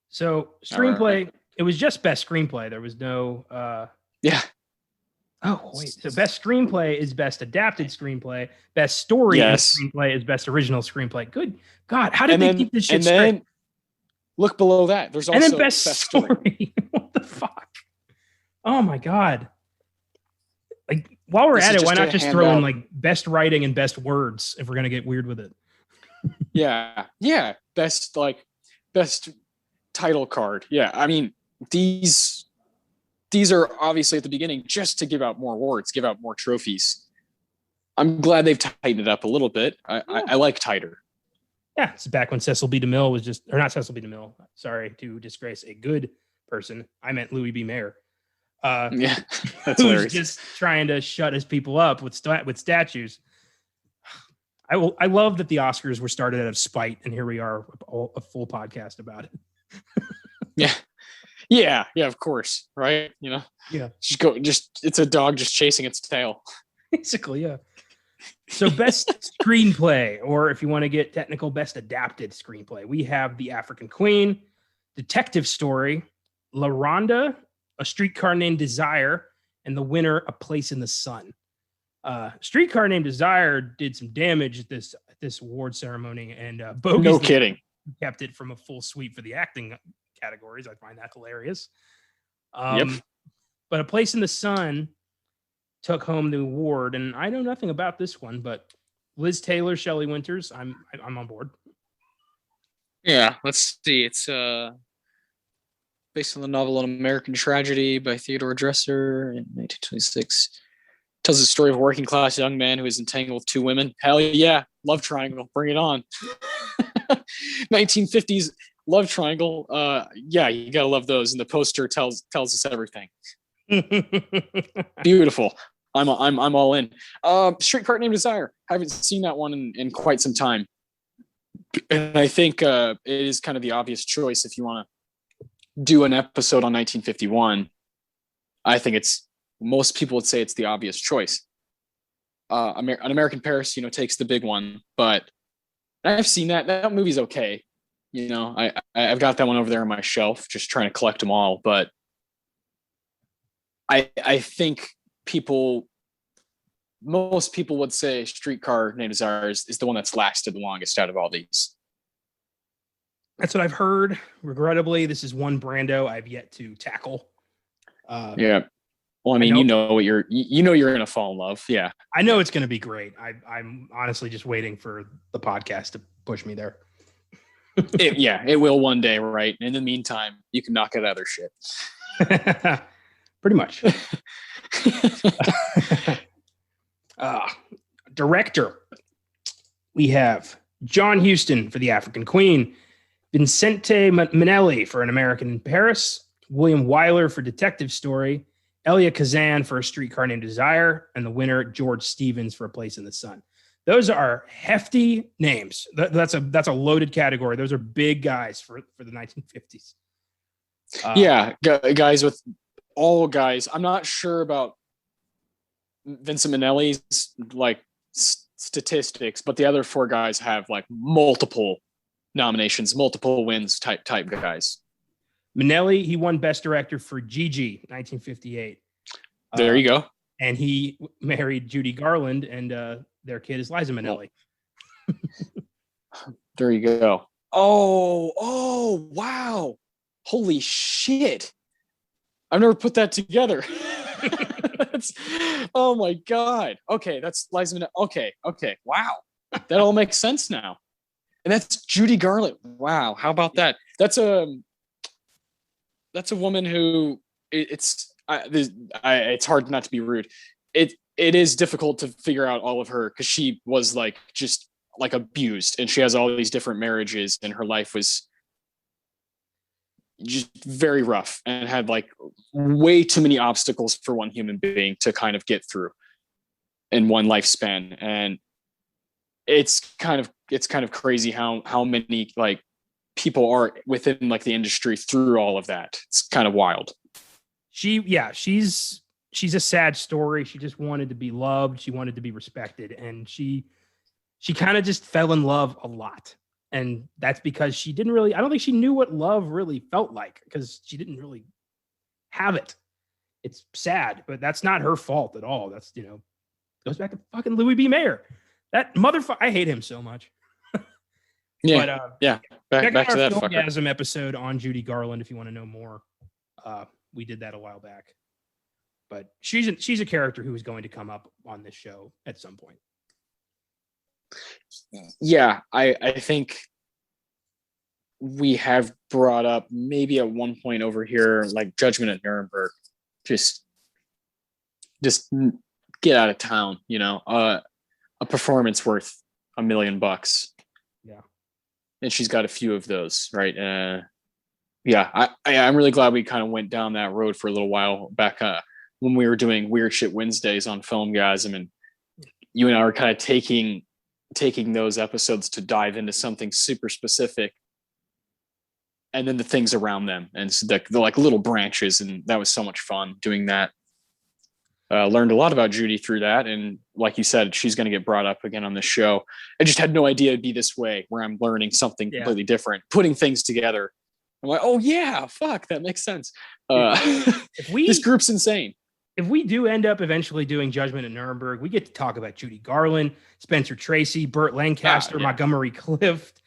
So screenplay, It was just best screenplay. There was no, yeah. Oh, wait. So best screenplay is best adapted screenplay. Best story screenplay is best original screenplay. Good God. How did they keep this shit straight? Then look below that. There's also and then best story. What the fuck? Oh my God. Like, while we're at it, why not just throw in like best writing and best words if we're going to get weird with it? Yeah. Yeah. Best title card. Yeah. I mean, these are obviously at the beginning just to give out more awards, give out more trophies. I'm glad they've tightened it up a little bit. I like tighter. Yeah, it's back when Cecil B. DeMille was just, or not Cecil B. DeMille. Sorry to disgrace a good person. I meant Louis B. Mayer. Yeah, that's who's hilarious. Just trying to shut his people up with statues. I love that the Oscars were started out of spite, and here we are, a full podcast about it. Yeah, of course, right? Yeah. It's a dog just chasing its tail. Basically, yeah. So best screenplay, or if you want to get technical, best adapted screenplay. We have The African Queen, Detective Story, La Ronda, A Streetcar Named Desire, and the winner, A Place in the Sun. Streetcar Named Desire did some damage at this award ceremony, and Bogus no kidding kept it from a full sweep for the acting categories. I find that hilarious. Yep. But A Place in the Sun took home the award, and I know nothing about this one, but Liz Taylor, Shelley Winters, I'm on board. Yeah, let's see. It's based on the novel An American Tragedy by Theodore Dreiser in 1926. Tells the story of a working class young man who is entangled with two women. Hell yeah, love triangle, bring it on. 1950s love triangle. Yeah, you gotta love those, and the poster tells us everything. Beautiful. I'm all in. Streetcar Named Desire. Haven't seen that one in quite some time, and I think it is kind of the obvious choice if you want to do an episode on 1951. I think most people would say it's the obvious choice. An American Paris, takes the big one, but I've seen that movie's okay. I've got that one over there on my shelf, just trying to collect them all. But I think most people would say Streetcar Named Desire is the one that's lasted the longest out of all these. That's what I've heard. Regrettably, this is one Brando I've yet to tackle. Yeah. Well, I mean, you're going to fall in love. Yeah. I know it's going to be great. I'm honestly just waiting for the podcast to push me there. It will one day, right? In the meantime, you can knock out other shit. Pretty much. Director. We have John Huston for The African Queen, Vincente Minnelli for An American in Paris, William Wyler for Detective Story, Elia Kazan for A Streetcar Named Desire, and the winner, George Stevens for A Place in the Sun. Those are hefty names. That's a loaded category. Those are big guys for the 1950s. Guys with all guys. I'm not sure about Vincent Minnelli's like statistics, but the other four guys have like multiple nominations, multiple wins type guys. Minnelli, he won Best Director for Gigi, 1958. There you go. And he married Judy Garland, and their kid is Liza Minnelli. There you go. Oh, wow. Holy shit. I've never put that together. Oh my God. Okay, that's Liza Minnelli. Okay. Wow. That all makes sense now. And that's Judy Garland. Wow. How about that? That's a woman who it's hard not to be rude. It is difficult to figure out all of her because she was like just like abused, and she has all these different marriages, and her life was just very rough and had like way too many obstacles for one human being to kind of get through in one lifespan. And it's kind of crazy how many like people are within like the industry through all of that. It's kind of wild. She's a sad story. She just wanted to be loved. She wanted to be respected. And she kind of just fell in love a lot. And that's because I don't think she knew what love really felt like, because she didn't really have it. It's sad, but that's not her fault at all. That's, goes back to fucking Louis B. Mayer. That motherfucker, I hate him so much. Yeah. Back check out to our that Filmgazm episode on Judy Garland if you want to know more. We did that a while back. But she's a character who is going to come up on this show at some point. Yeah, I think we have brought up maybe at one point over here, like Judgment at Nuremberg. Just get out of town, a performance worth $1 million. Yeah. And she's got a few of those, right? I'm really glad we kind of went down that road for a little while back when we were doing Weird Shit Wednesdays on Filmgazm, and you and I were kind of taking those episodes to dive into something super specific, and then the things around them, and so the like little branches, and that was so much fun doing that. Learned a lot about Judy through that, and like you said, she's going to get brought up again on the show. I just had no idea it'd be this way, where I'm learning something completely different, putting things together. I'm like, oh yeah, fuck, that makes sense. This group's insane. If we do end up eventually doing Judgment at Nuremberg, we get to talk about Judy Garland, Spencer Tracy, Burt Lancaster, Montgomery Clift,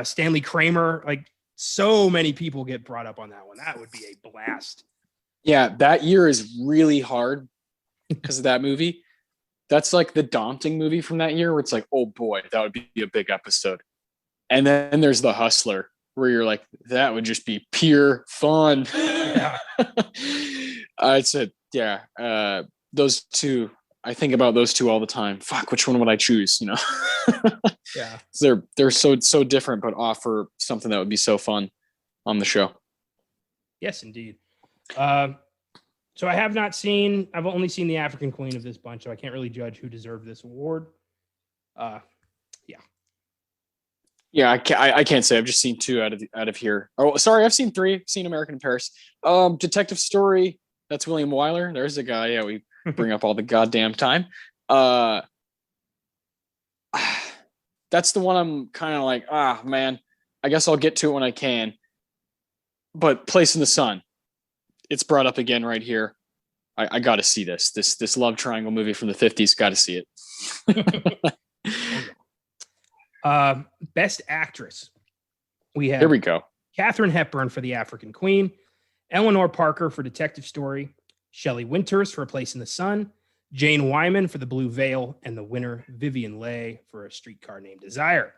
Stanley Kramer. Like, so many people get brought up on that one. That would be a blast. Yeah, that year is really hard because of that movie. That's like the daunting movie from that year where it's like, oh boy, that would be a big episode. And then there's The Hustler, where you're like, that would just be pure fun. Yeah. Those two, I think about those two all the time. Fuck, which one would I choose? Yeah. They're so different, but offer something that would be so fun on the show. Yes, indeed. So I've only seen The African Queen of this bunch, so I can't really judge who deserved this award. Yeah, I can't say. I've just seen two out of here. Oh, sorry, I've seen three. I've seen American in Paris. Detective Story. That's William Wyler. There's a guy. Yeah, we bring up all the goddamn time. That's the one I'm kind of like, man, I guess I'll get to it when I can. But Place in the Sun, it's brought up again right here. I got to see this love triangle movie from the 50s. Got to see it. Best Actress. Here we go. Katharine Hepburn for The African Queen, Eleanor Parker for Detective Story, Shelley Winters for A Place in the Sun, Jane Wyman for The Blue Veil, and the winner, Vivien Leigh, for A Streetcar Named Desire.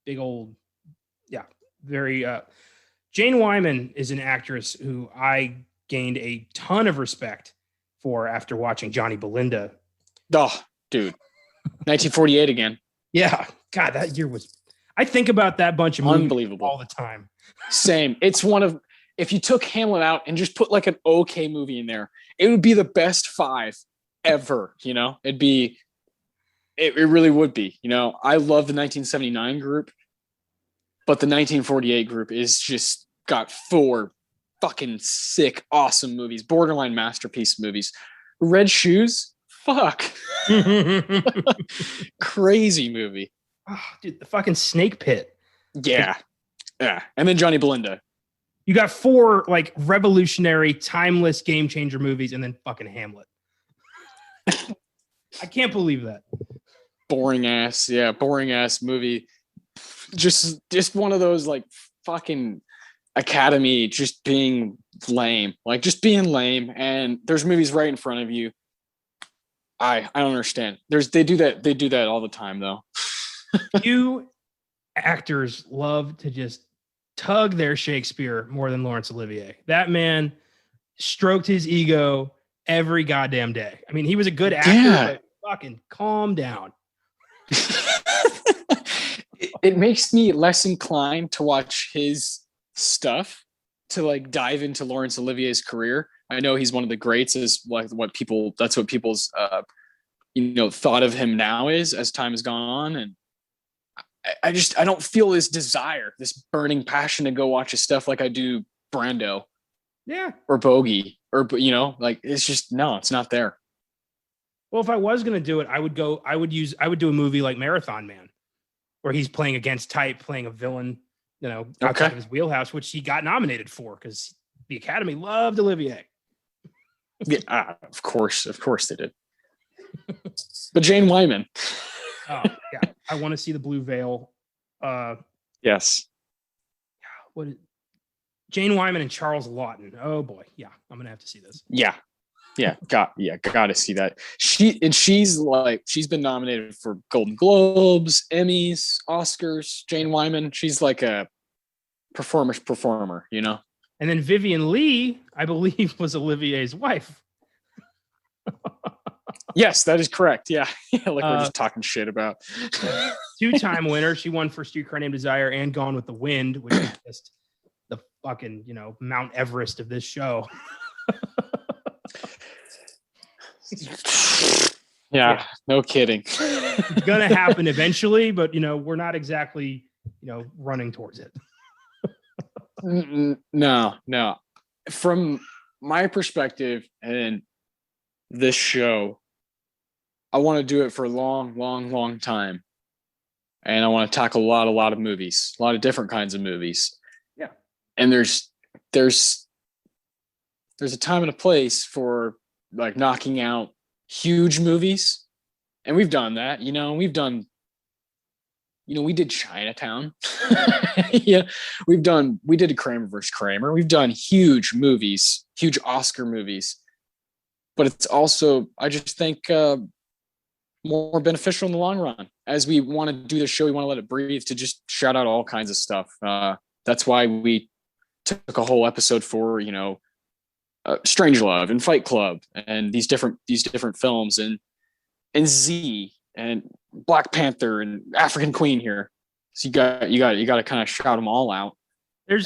Big old, very. Jane Wyman is an actress who I gained a ton of respect for after watching Johnny Belinda. Oh, dude. 1948 again. Yeah. God, that year was... I think about that bunch of movies Unbelievable. all the time. Same. It's one of, if you took Hamlet out and just put like an okay movie in there, it would be the best 5 ever. It really would be. I love the 1979 group, but the 1948 group is just got 4 fucking sick, awesome movies, borderline masterpiece movies. Red Shoes, fuck. Crazy movie. Oh, dude, the fucking Snake Pit. Yeah. And then Johnny Belinda. You got 4 like revolutionary, timeless game changer movies, and then fucking Hamlet. I can't believe that. Boring ass movie. Just one of those like fucking Academy just being lame. Like just being lame, and there's movies right in front of you. I don't understand. They do that all the time though. You actors love to just tug their Shakespeare more than Laurence Olivier. That man stroked his ego every goddamn day. I mean, he was a good actor, but fucking calm down. It makes me less inclined to watch his stuff, to like dive into Laurence Olivier's career. I know he's one of the greats, is like that's what people's thought of him now is as time has gone on. And I don't feel this desire, this burning passion to go watch his stuff like I do Brando. Yeah. Or Bogey, or like it's just, no, it's not there. Well, if I was going to do it, I would do a movie like Marathon Man, where he's playing against type, playing a villain, outside of his wheelhouse, which he got nominated for because the Academy loved Olivier. Yeah, of course they did. But Jane Wyman. Oh yeah, I want to see the Blue Veil. Yes. Jane Wyman and Charles Lawton. Oh boy, yeah, I'm gonna have to see this. Yeah, got to see that. She's been nominated for Golden Globes, Emmys, Oscars. Jane Wyman, she's like a performer. And then Vivian Lee, I believe, was Olivier's wife. Yes, that is correct. Yeah, like we're just talking shit about. 2-time winner. She won for Streetcar Named Desire and Gone with the Wind, which is just the fucking, Mount Everest of this show. Yeah, no kidding. It's gonna happen eventually, but we're not exactly, running towards it. No. From my perspective and this show, I want to do it for a long time. And I want to tackle a lot of movies, a lot of different kinds of movies. Yeah. And there's a time and a place for like knocking out huge movies. And we've done that, we did Chinatown. Yeah. We did a Kramer versus Kramer. We've done huge movies, huge Oscar movies. But it's also, I just think, more beneficial in the long run. As we want to do this show, we want to let it breathe, to just shout out all kinds of stuff. That's why we took a whole episode for, Strangelove and Fight Club and these different films, and Z and Black Panther and African Queen here. So you got to kind of shout them all out.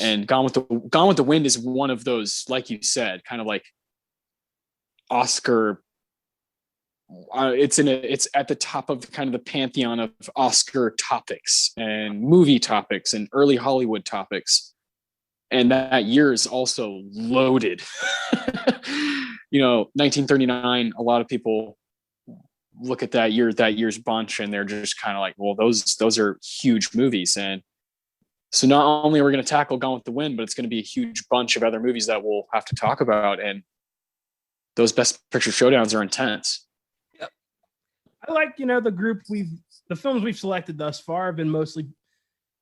And Gone with the Wind is one of those, like you said, kind of like Oscar. It's at the top of kind of the pantheon of Oscar topics and movie topics and early Hollywood topics. And that year is also loaded. 1939, a lot of people look at that year's bunch, and they're just kind of like, well, those are huge movies. And so not only are we going to tackle Gone with the Wind, but it's going to be a huge bunch of other movies that we'll have to talk about. And those best picture showdowns are intense. I like, the films we've selected thus far have been mostly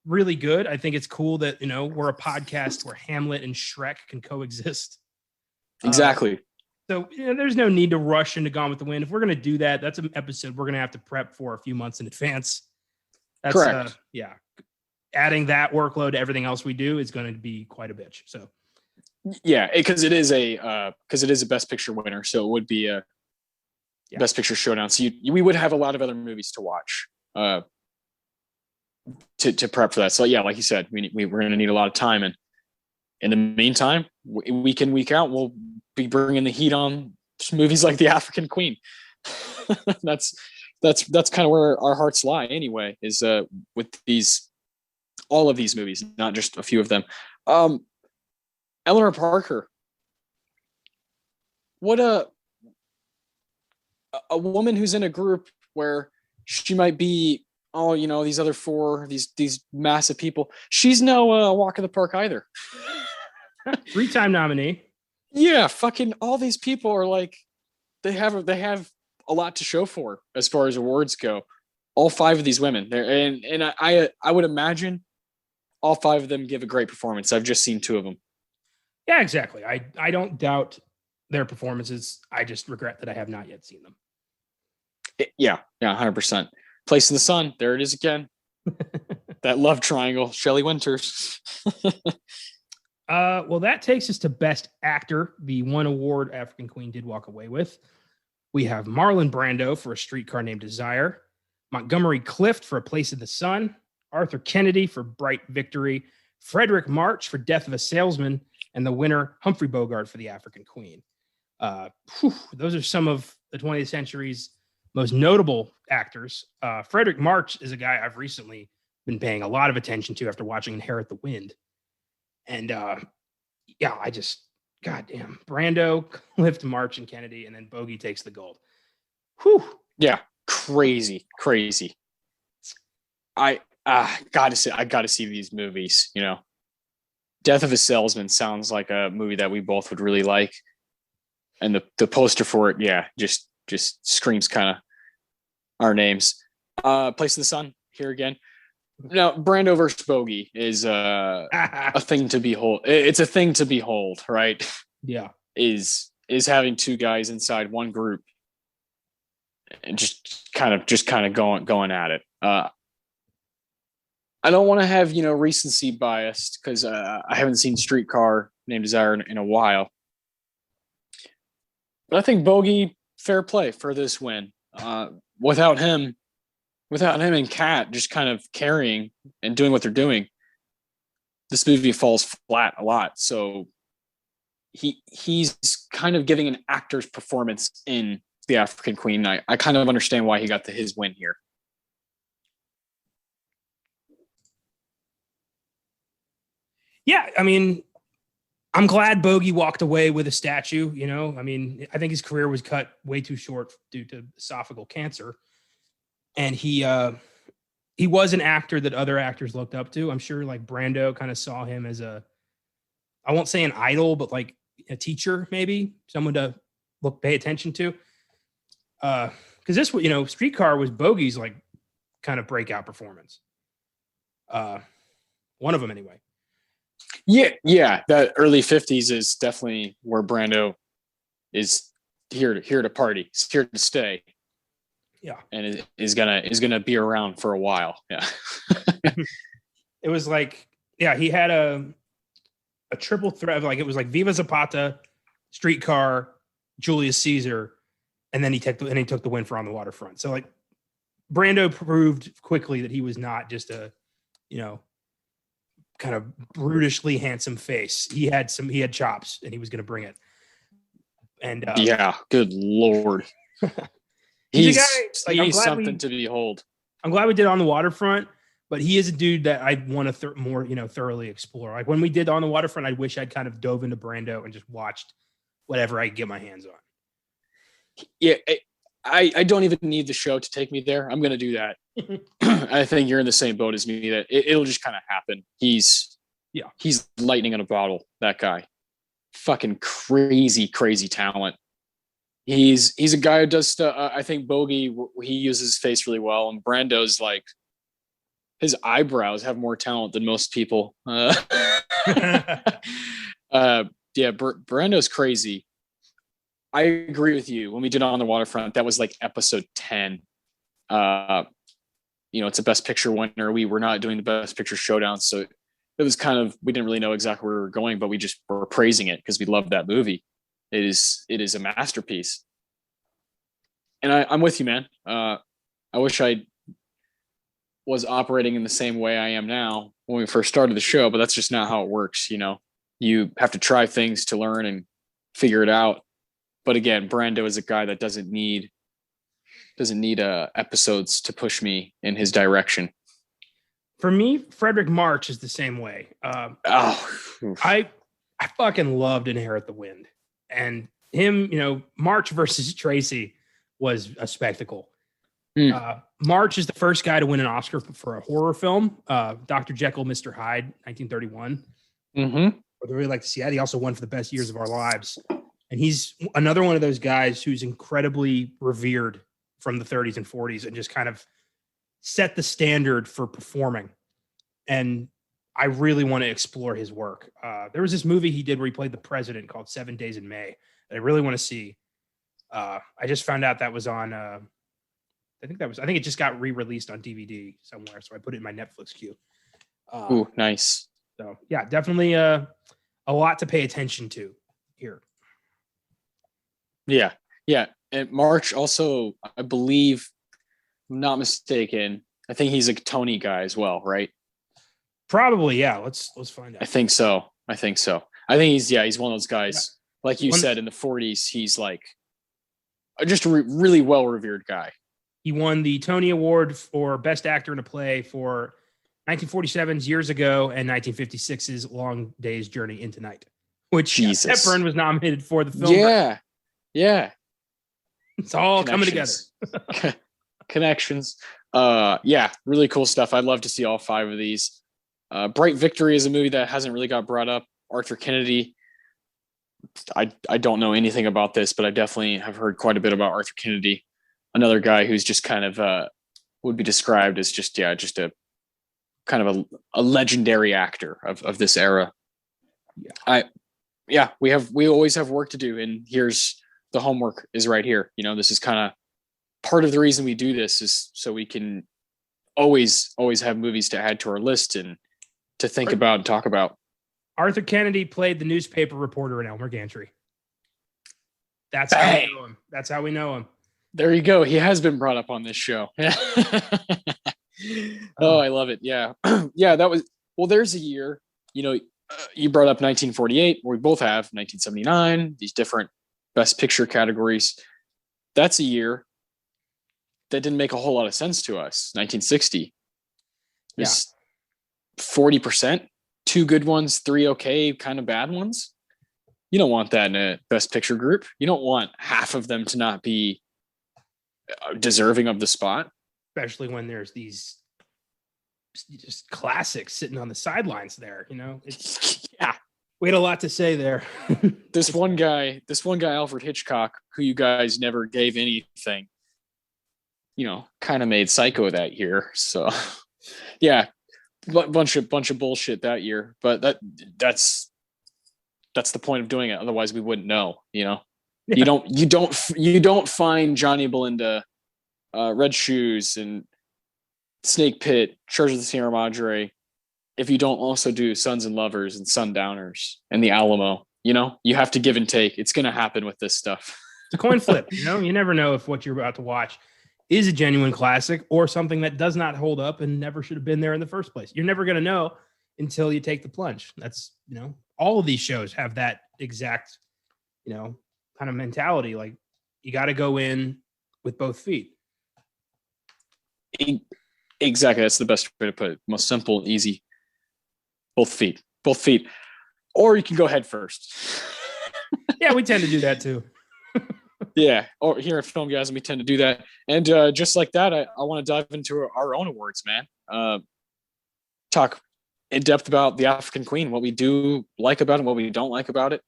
really good. I think it's cool that, we're a podcast where Hamlet and Shrek can coexist. Exactly. So there's no need to rush into Gone with the Wind. If we're going to do that, that's an episode we're going to have to prep for a few months in advance. That's correct. Yeah. Adding that workload to everything else we do is going to be quite a bitch. So yeah, because it is a best picture winner. So it would be a best picture showdown. So we would have a lot of other movies to watch. to prep for that. So yeah, like you said, we're going to need a lot of time, and in the meantime, week in, week out, we'll be bringing the heat on movies like The African Queen. that's kind of where our hearts lie anyway, is with all of these movies, not just a few of them. Eleanor Parker, what a woman who's in a group where she might be, oh, these other four, these massive people. She's no walk in the park either. 3-time nominee. Yeah, fucking all these people are like, they have a lot to show for as far as awards go. All 5 of these women there, and I would imagine all 5 of them give a great performance. I've just seen 2 of them. Yeah, exactly. I don't doubt their performances. I just regret that I have not yet seen them. Yeah, 100%. Place in the Sun. There it is again. That love triangle. Shelley Winters. Well, that takes us to Best Actor, the one award African Queen did walk away with. We have Marlon Brando for A Streetcar Named Desire, Montgomery Clift for A Place in the Sun, Arthur Kennedy for Bright Victory, Frederick March for Death of a Salesman, and the winner, Humphrey Bogart for The African Queen. Those are some of the 20th century's most notable actors. Frederick March is a guy I've recently been paying a lot of attention to after watching Inherit the Wind. And goddamn, Brando, Clift, March, and Kennedy, and then Bogey takes the gold. Whew. Yeah, crazy. I gotta see these movies. Death of a Salesman sounds like a movie that we both would really like, and the poster for it, yeah, just screams kind of our names. Place in the Sun here again. Now, Brando versus Bogey is a thing to behold. It's a thing to behold, right? Yeah. Is having 2 guys inside one group and just kind of going at it. I don't want to have, recency biased, because I haven't seen Streetcar Named Desire in a while. But I think Bogey, fair play for this win. Without him and Kat just kind of carrying and doing what they're doing, this movie falls flat a lot. So he's kind of giving an actor's performance in The African Queen. I kind of understand why he got his win here. Yeah, I mean, I'm glad Bogey walked away with a statue. I mean, I think his career was cut way too short due to esophageal cancer. And he was an actor that other actors looked up to. I'm sure like Brando kind of saw him as I won't say an idol, but like a teacher, maybe someone to pay attention to. Because this, Streetcar was Bogey's like kind of breakout performance. One of them anyway. Yeah. That early 50s is definitely where Brando is here to party. He's here to stay. Yeah. And is gonna be around for a while. Yeah. It was like, yeah, he had a triple threat of, like, it was like Viva Zapata, Streetcar, Julius Caesar, and then he took the win for On the Waterfront. So like Brando proved quickly that he was not just a, kind of brutishly handsome face. He had chops, and he was going to bring it. And yeah, good Lord. He's a guy, like, he's something to behold. I'm glad we did On the Waterfront, but he is a dude that I want to more, thoroughly explore. Like when we did On the Waterfront, I wish I'd kind of dove into Brando and just watched whatever I could get my hands on. Yeah, I don't even need the show to take me there. I'm going to do that. I think you're in the same boat as me, that it'll just kind of happen. He's lightning in a bottle, that guy. Fucking crazy talent. He's a guy who does stuff. I think Bogey, he uses his face really well, and Brando's like, his eyebrows have more talent than most people. Brando's crazy. I agree with you. When we did On the Waterfront, that was like episode 10. It's a Best Picture winner. We were not doing the Best Picture showdown, so it was kind of, we didn't really know exactly where we were going, but we just were praising it because we loved that movie. It is a masterpiece. And I'm with you, man. I wish was operating in the same way I am now when we first started the show, but that's just not how it works. You have to try things to learn and figure it out. But again, Brando is a guy that doesn't need episodes to push me in his direction. For me, Frederick March is the same way. I fucking loved Inherit the Wind, and him, March versus Tracy was a spectacle. March is the first guy to win an Oscar for a horror film. Dr. Jekyll, Mr. Hyde, 1931. Mm-hmm. I'd really like to see that. He also won for the best years of our lives. And he's another one of those guys who's incredibly revered from the 30s and 40s and just kind of set the standard for performing. And I really want to explore his work. There was this movie he did where he played the president called 7 Days in May that I really want to see. I just found out that was on, I think it just got re-released on DVD somewhere. So I put it in my Netflix queue. Ooh, nice. So yeah, definitely a lot to pay attention to here. Yeah. Yeah. And March also, I believe, I'm not mistaken, I think he's a Tony guy as well, right? Probably, yeah. Let's find out. I think so. I think he's one of those guys, like you said, in the 40s, he's like just a really well-revered guy. He won the Tony Award for Best Actor in a Play for 1947's Years Ago and 1956's Long Day's Journey into Night, which Hepburn was nominated for the film. Yeah. It's all coming together. Connections. Yeah, really cool stuff. I'd love to see all 5 of these. Bright Victory is a movie that hasn't really got brought up. Arthur Kennedy. I don't know anything about this, but I definitely have heard quite a bit about Arthur Kennedy. Another guy who's just kind of would be described as just a kind of a legendary actor of this era. We always have work to do, and here's the homework is right here. This is kind of part of the reason we do this is so we can always have movies to add to our list and to think about and talk about. Arthur Kennedy played the newspaper reporter in Elmer Gantry. That's how we know him. That's how we know him. There you go. He has been brought up on this show. Oh, I love it. Yeah. Yeah, that was, well, there's a year, you brought up 1948, where we both have 1979, these different best picture categories. That's a year that didn't make a whole lot of sense to us. 1960 is 40%, 2 good ones, 3 okay, kind of bad ones. You don't want that in a best picture group. You don't want half of them to not be deserving of the spot. Especially when there's these just classics sitting on the sidelines there, we had a lot to say there. This one guy, Alfred Hitchcock, who you guys never gave anything, kind of made Psycho that year. So yeah, bunch of bullshit that year, but that's the point of doing it. Otherwise we wouldn't know, Yeah. You don't find Johnny Belinda, Red Shoes and Snake Pit, Treasure of the Sierra Madre if you don't also do Sons and Lovers and Sundowners and The Alamo. You have to give and take. It's going to happen with this stuff. It's a coin flip. You never know if what you're about to watch is a genuine classic or something that does not hold up and never should have been there in the first place. You're never going to know until you take the plunge. That's, all of these shows have that exact, kind of mentality. Like, you got to go in with both feet. Exactly. That's the best way to put it. Most simple, easy. Both feet. Or you can go head first. Yeah, we tend to do that too. Yeah. Or here at Filmgazm, we tend to do that. And just like that, I want to dive into our own awards, man. Talk in depth about The African Queen, what we do like about it, what we don't like about it.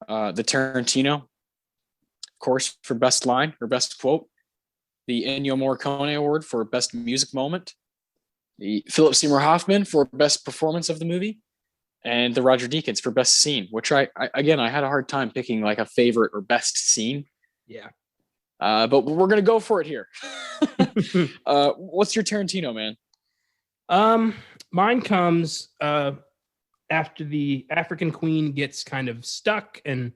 The Tarantino, of course, for best line or best quote. The Ennio Morricone Award for best music moment. The Philip Seymour Hoffman for best performance of the movie. And the Roger Deakins for best scene, which I had a hard time picking like a favorite or best scene. Yeah. But we're going to go for it here. What's your Tarantino, man? Mine comes after the African Queen gets kind of stuck and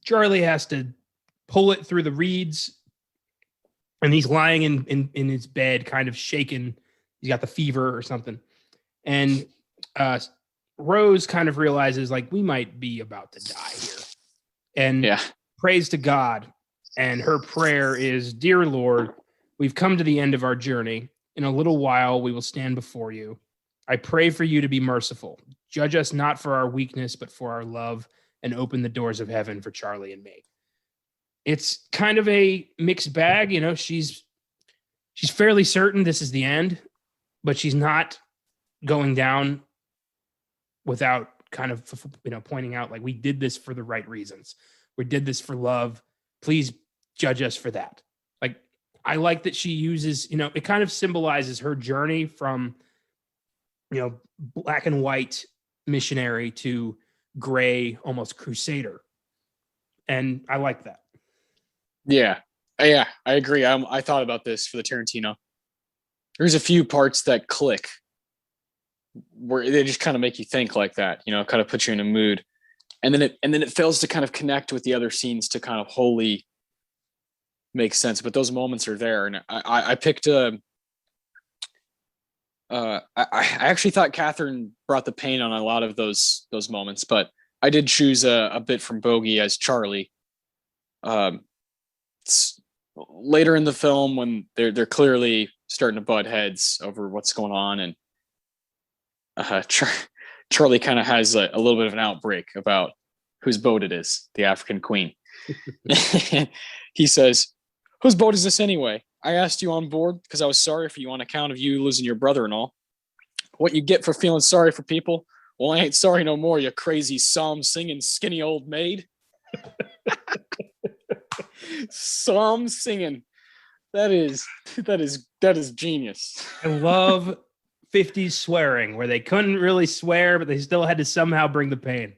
Charlie has to pull it through the reeds, and he's lying in his bed, kind of shaken he's got the fever or something. And Rose kind of realizes like we might be about to die here, and prays to God. And her prayer is, "Dear Lord, we've come to the end of our journey. In a little while, we will stand before you. I pray for you to be merciful. Judge us not for our weakness, but for our love, and open the doors of heaven for Charlie and me." It's kind of a mixed bag. You know, she's fairly certain this is the end, but she's not going down without kind of, you know, pointing out like, we did this for the right reasons. We did this for love. Please judge us for that. Like, I like that she uses, you know, it kind of symbolizes her journey from, you know, black and white missionary to gray, almost crusader. And I like that. Yeah, I agree. I thought about this for the Tarantino. There's a few parts that click where they just kind of make you think like that, you know, kind of put you in a mood. And then it fails to kind of connect with the other scenes to kind of wholly make sense. But those moments are there. And I picked I actually thought Katharine brought the pain on a lot of those moments, but I did choose a bit from Bogey as Charlie. It's later in the film when they're clearly starting to butt heads over what's going on, and Charlie kind of has a little bit of an outbreak about whose boat it is, the African Queen. He says, "Whose boat is this anyway? I asked you on board because I was sorry for you on account of you losing your brother and all. What you get for feeling sorry for people? Well, I ain't sorry no more, you crazy psalm-singing skinny old maid." Psalm singing. That is genius. I love 50s swearing where they couldn't really swear, but they still had to somehow bring the pain.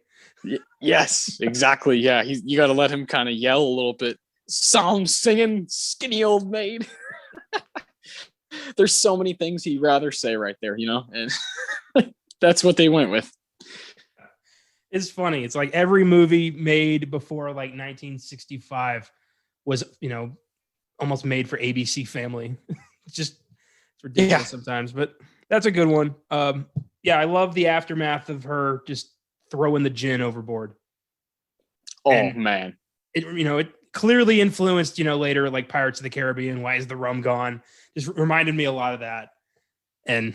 Yes, exactly. Yeah, you got to let him kind of yell a little bit. Psalm singing skinny old maid. There's so many things he'd rather say right there, you know, and that's what they went with. It's funny. It's like every movie made before like 1965 was, you know, almost made for ABC Family. It's ridiculous sometimes, but that's a good one. Yeah, I love the aftermath of her just throwing the gin overboard. Oh, and man. It clearly influenced, you know, later like Pirates of the Caribbean. Why is the rum gone? Just reminded me a lot of that. And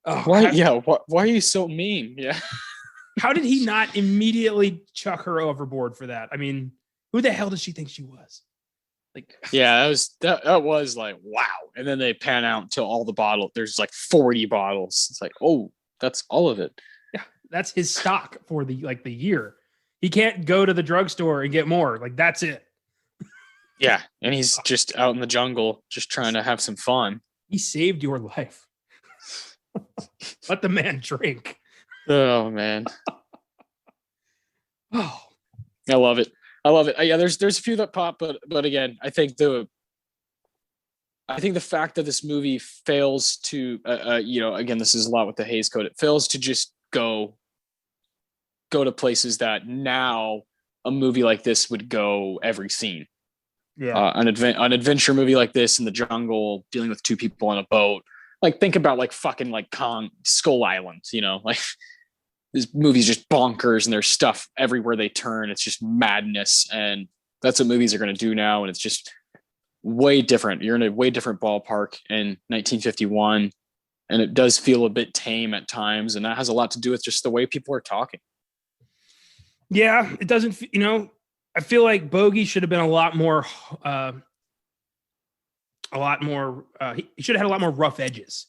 Oh, why are you so mean? Yeah. How did he not immediately chuck her overboard for that? I mean, who the hell does she think she was? Like, yeah, that was like, wow. And then they pan out to all the bottles. There's like 40 bottles. It's like, oh, that's all of it. Yeah, that's his stock for the year. He can't go to the drugstore and get more. Like, that's it. Yeah, and he's just out in the jungle, just trying to have some fun. He saved your life. Let the man drink. Oh man. Oh, I love it. Yeah, there's a few that pop, but again, I think the fact that this movie fails to, you know, again, this is a lot with the Hays Code. It fails to just go to places that now a movie like this would go every scene. Yeah, an adventure movie like this in the jungle, dealing with two people on a boat. Like, think about like fucking like Skull Island, you know, like this movie's just bonkers and there's stuff everywhere they turn. It's just madness. And that's what movies are going to do now. And it's just way different. You're in a way different ballpark in 1951. And it does feel a bit tame at times. And that has a lot to do with just the way people are talking. Yeah, it doesn't, you know, I feel like Bogey should have been a lot more, he should have had a lot more rough edges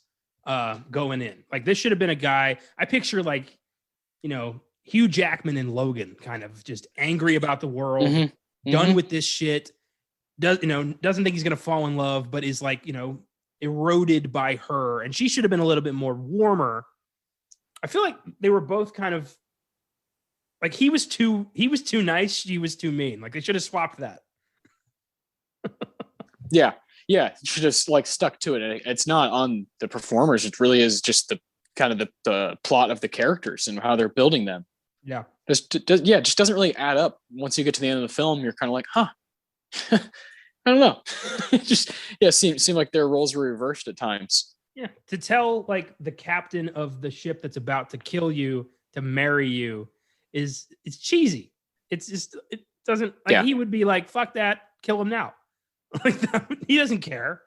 going in. Like, this should have been a guy, I picture like, you know, Hugh Jackman in Logan, kind of just angry about the world, done with this shit, doesn't think he's going to fall in love, but is like, you know, eroded by her. And she should have been a little bit more warmer. I feel like they were both kind of like, he was too nice. She was too mean. Like, they should have swapped that. Yeah. Yeah, you should have like stuck to it. It's not on the performers. It really is just the kind of the plot of the characters and how they're building them. Yeah. Just doesn't really add up. Once you get to the end of the film, you're kind of like, huh, I don't know. It just seemed like their roles were reversed at times. Yeah, to tell like the captain of the ship that's about to kill you to marry you it's cheesy. It's just it doesn't like Yeah. he would be like, fuck that, kill him now. Like he doesn't care.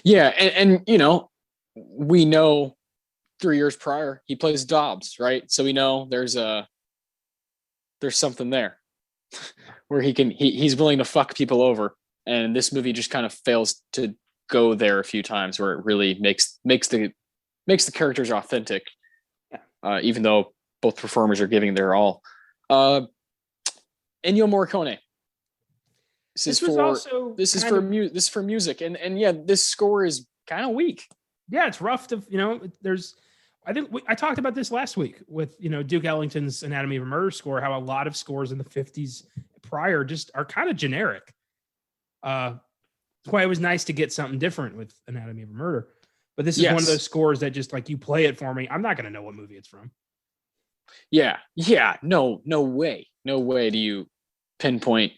Yeah, and you know, we know 3 years prior he plays Dobbs, right? So we know there's something there where he's willing to fuck people over, and this movie just kind of fails to go there a few times where it really makes the characters authentic, even though both performers are giving their all. Ennio Morricone. This is for music, and yeah, this score is kind of weak. Yeah, it's rough to I think I talked about this last week with Duke Ellington's Anatomy of a Murder score, how a lot of scores in the 50s prior just are kind of generic. That's why it was nice to get something different with Anatomy of a Murder. But this is one of those scores that just like, you play it for me, I'm not going to know what movie it's from. Yeah, no way do you pinpoint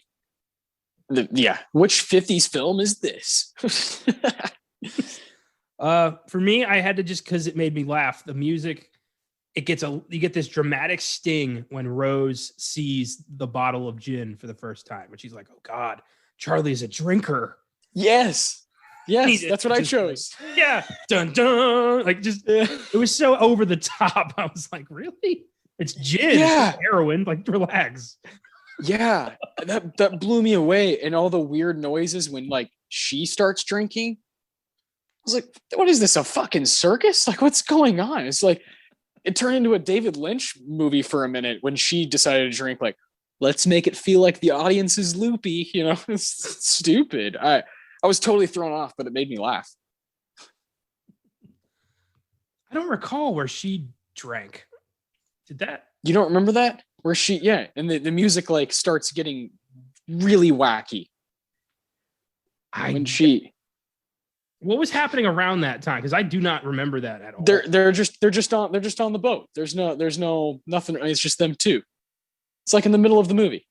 which 50s film is this? For me, I had to, just because it made me laugh. The music, you get this dramatic sting when Rose sees the bottle of gin for the first time, and she's like, "Oh God, Charlie's a drinker." Yes, that's what I chose. Yeah, dun dun. Like, it was so over the top. I was like, really? It's gin, it's heroin. Like, relax. Yeah, that blew me away, and all the weird noises when like she starts drinking. I was like, what is this, a fucking circus? Like, what's going on? It's like, it turned into a David Lynch movie for a minute when she decided to drink. Like, let's make it feel like the audience is loopy. It's stupid. I was totally thrown off, but it made me laugh. I don't recall where she drank. Did that? You don't remember that? Where she, and the music like starts getting really wacky. What was happening around that time? Because I do not remember that at all. They're just on the boat. There's nothing. It's just them two. It's like in the middle of the movie.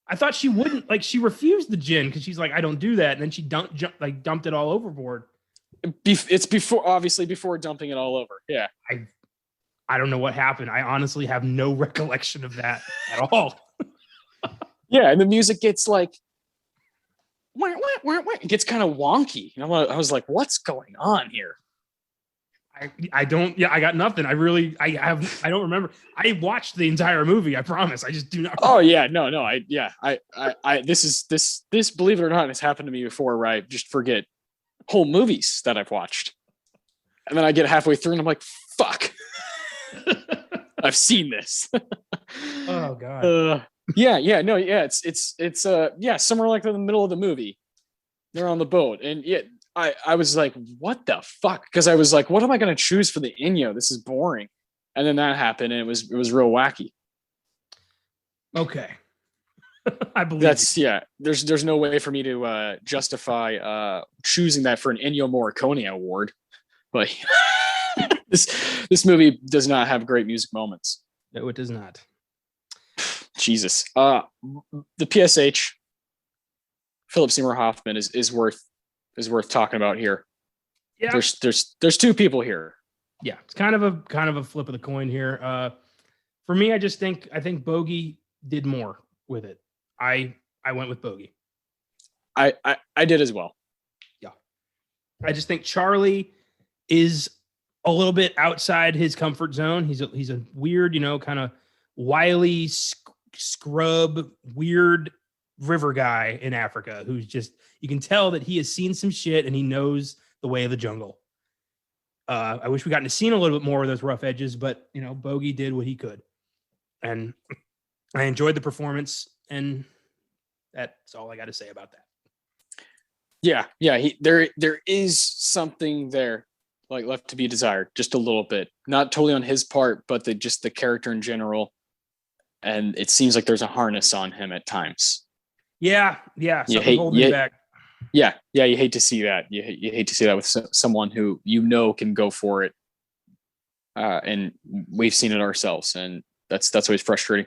I thought she wouldn't, like, she refused the gin because she's like, I don't do that, and then she dumped it all overboard. It's before dumping it all over. Yeah. I don't know what happened. I honestly have no recollection of that at all. Yeah, and the music gets like, it gets kind of wonky. I was like, what's going on here? I got nothing. I don't remember. I watched the entire movie. I promise. I just do not. Oh yeah, no. This, believe it or not, has happened to me before, where I just forget whole movies that I've watched. And then I get halfway through and I'm like, fuck. I've seen this. Oh God. It's somewhere like in the middle of the movie. They're on the boat, and I was like, what the fuck? Because I was like, what am I going to choose for the Ennio? This is boring. And then that happened, and it was real wacky. Okay. I believe that's you. There's no way for me to justify choosing that for an Ennio Morricone award, but this movie does not have great music moments. No, it does not. Jesus. The PSH, Philip Seymour Hoffman, is worth talking about here. Yeah. There's two people here. Yeah, it's kind of a flip of the coin here. For me, I think Bogey did more with it. I went with Bogey. I did as well. Yeah. I just think Charlie is a little bit outside his comfort zone. He's a weird, kind of wily scrub, weird river guy in Africa who's just, you can tell that he has seen some shit and he knows the way of the jungle. I wish we gotten to see a little bit more of those rough edges, but Bogey did what he could, and I enjoyed the performance, and that's all I got to say about that. Yeah. There is something there, like, left to be desired, just a little bit. Not totally on his part, but the character in general. And it seems like there's a harness on him at times. Yeah. Something holding back. Yeah. You hate to see that. You hate to see that with someone who can go for it. And we've seen it ourselves, and that's always frustrating.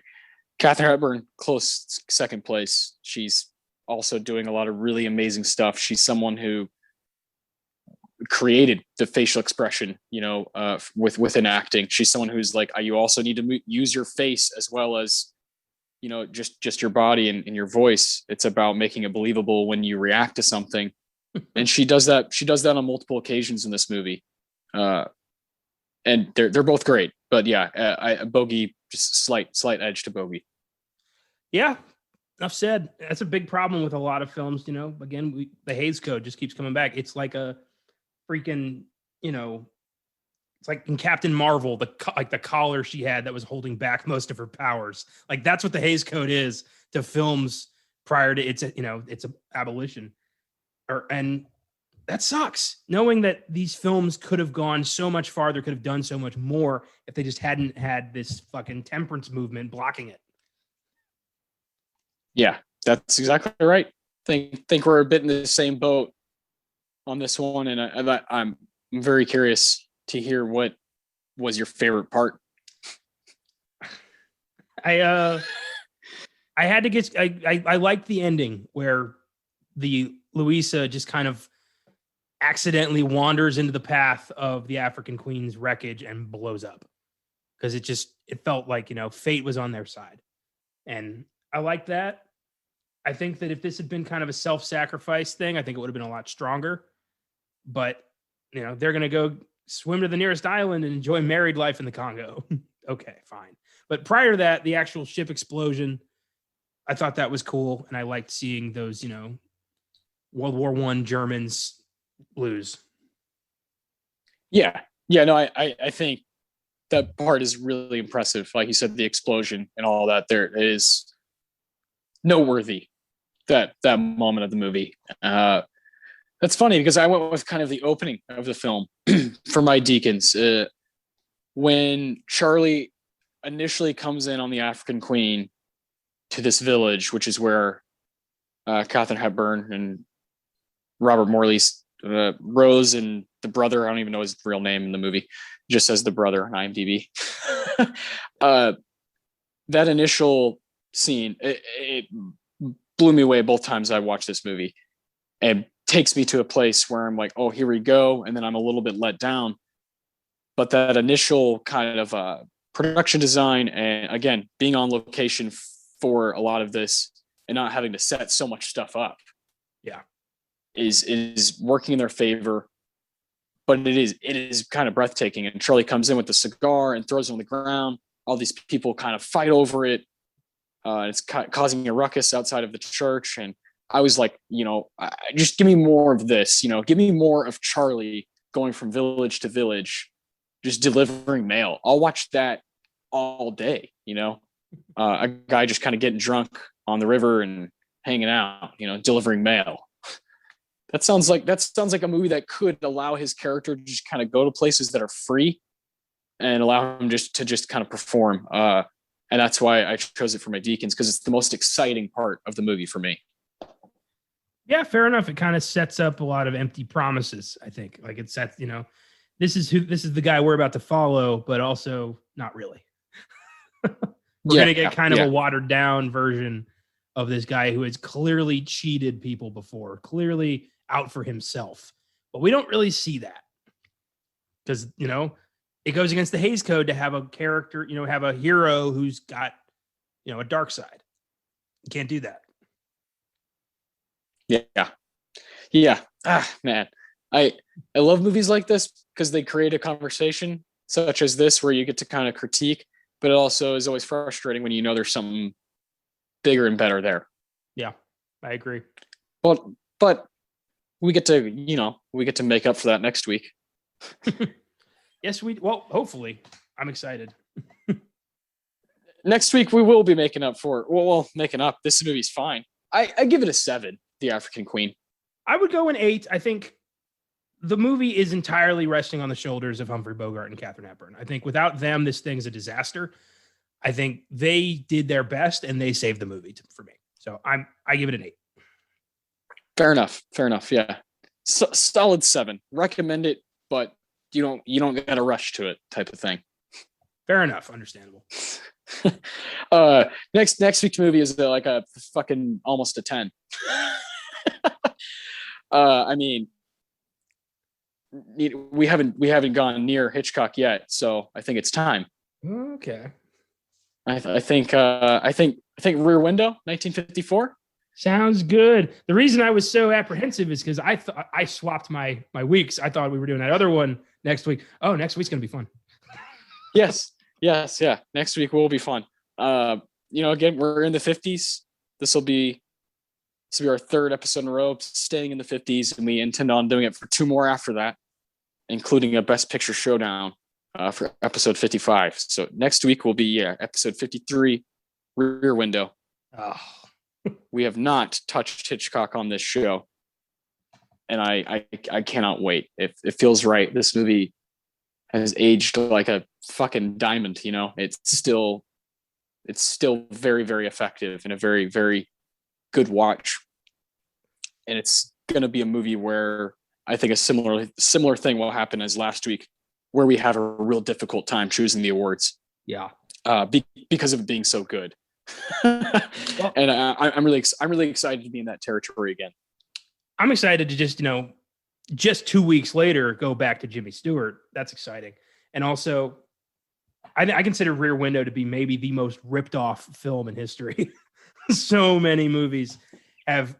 Katharine Hepburn, close second place. She's also doing a lot of really amazing stuff. She's someone who created the facial expression, within acting. She's someone who's like, you also need to use your face as well as, just your body and your voice. It's about making it believable when you react to something. And she does that. She does that on multiple occasions in this movie. And they're both great, but yeah, Bogey, just slight edge to Bogey. Yeah, enough said. That's a big problem with a lot of films. Again, the Hays Code just keeps coming back. It's like a freaking, it's like in Captain Marvel, the collar she had that was holding back most of her powers. Like that's what the Hays Code is to films prior to its abolition. And that sucks. Knowing that these films could have gone so much farther, could have done so much more if they just hadn't had this fucking temperance movement blocking it. Yeah, that's exactly right. Think we're a bit in the same boat on this one, and I'm very curious to hear what was your favorite part. I had to get. I liked the ending where the Louisa just kind of accidentally wanders into the path of the African Queen's wreckage and blows up, because it felt like fate was on their side, and I like that. I think that if this had been kind of a self-sacrifice thing, I think it would have been a lot stronger. But they're gonna go swim to the nearest island and enjoy married life in the Congo. Okay, fine. But prior to that, the actual ship explosion, I thought that was cool, and I liked seeing those World War I Germans lose. Yeah. No, I think that part is really impressive. Like you said, the explosion and all that, there is noteworthy, that moment of the movie. That's funny because I went with kind of the opening of the film for my Deacons. When Charlie initially comes in on the African Queen to this village, which is where Katharine Hepburn and Robert Morley's Rose and the brother, I don't even know his real name in the movie, just says the brother on IMDb. That initial scene, it blew me away both times I watched this movie. It takes me to a place where I'm like, oh, here we go. And then I'm a little bit let down. But that initial kind of production design, and again, being on location for a lot of this and not having to set so much stuff up, yeah, is working in their favor. But it is kind of breathtaking. And Charlie comes in with the cigar and throws it on the ground. All these people kind of fight over it. It's causing a ruckus outside of the church. And I was like, just give me more of this, give me more of Charlie going from village to village, just delivering mail. I'll watch that all day, a guy just kind of getting drunk on the river and hanging out, delivering mail. That sounds like a movie that could allow his character to just kind of go to places that are free and allow him to kind of perform. And that's why I chose it for my Deacons, because it's the most exciting part of the movie for me. Yeah, fair enough. It kind of sets up a lot of empty promises, I think. Like it sets, this is the guy we're about to follow, but also not really. We're going to get kind of a watered down version of this guy who has clearly cheated people before, clearly out for himself. But we don't really see that because, it goes against the Hays Code to have a character, have a hero who's got, a dark side. You can't do that. Yeah. Man, I love movies like this because they create a conversation such as this where you get to kind of critique, but it also is always frustrating when there's something bigger and better there. Yeah, I agree. But we get to make up for that next week. Yes, hopefully. I'm excited. Next week we will be making up for it. This movie's fine. I give it a 7, The African Queen. I would go an 8. I think the movie is entirely resting on the shoulders of Humphrey Bogart and Katharine Hepburn. I think without them, this thing's a disaster. I think they did their best and they saved the movie for me. So I give it an 8. Fair enough. Yeah. Solid 7. Recommend it, but you don't get a rush to it type of thing. Fair enough. Understandable. Next week's movie is like a fucking almost a 10. I mean, we haven't gone near Hitchcock yet, so I think it's time. Okay. I think Rear Window, 1954. Sounds good. The reason I was so apprehensive is because I thought I swapped my weeks. I thought we were doing that other one next week. Oh, next week's gonna be fun. Yes, yeah. Next week will be fun. Again, we're in the 50s. This will be our third episode in a row, staying in the 50s, and we intend on doing it for 2 more after that, including a Best Picture showdown for episode 55. So next week will be episode 53, Rear Window. Oh. We have not touched Hitchcock on this show, and I cannot wait. It feels right. This movie has aged like a fucking diamond. It's still very, very effective and a very, very good watch. And it's going to be a movie where I think a similar thing will happen as last week, where we have a real difficult time choosing the awards. Yeah. Because of it being so good. And I'm really excited to be in that territory again. I'm excited to just 2 weeks later go back to Jimmy Stewart. That's exciting. And also, I consider Rear Window to be maybe the most ripped off film in history. So many movies have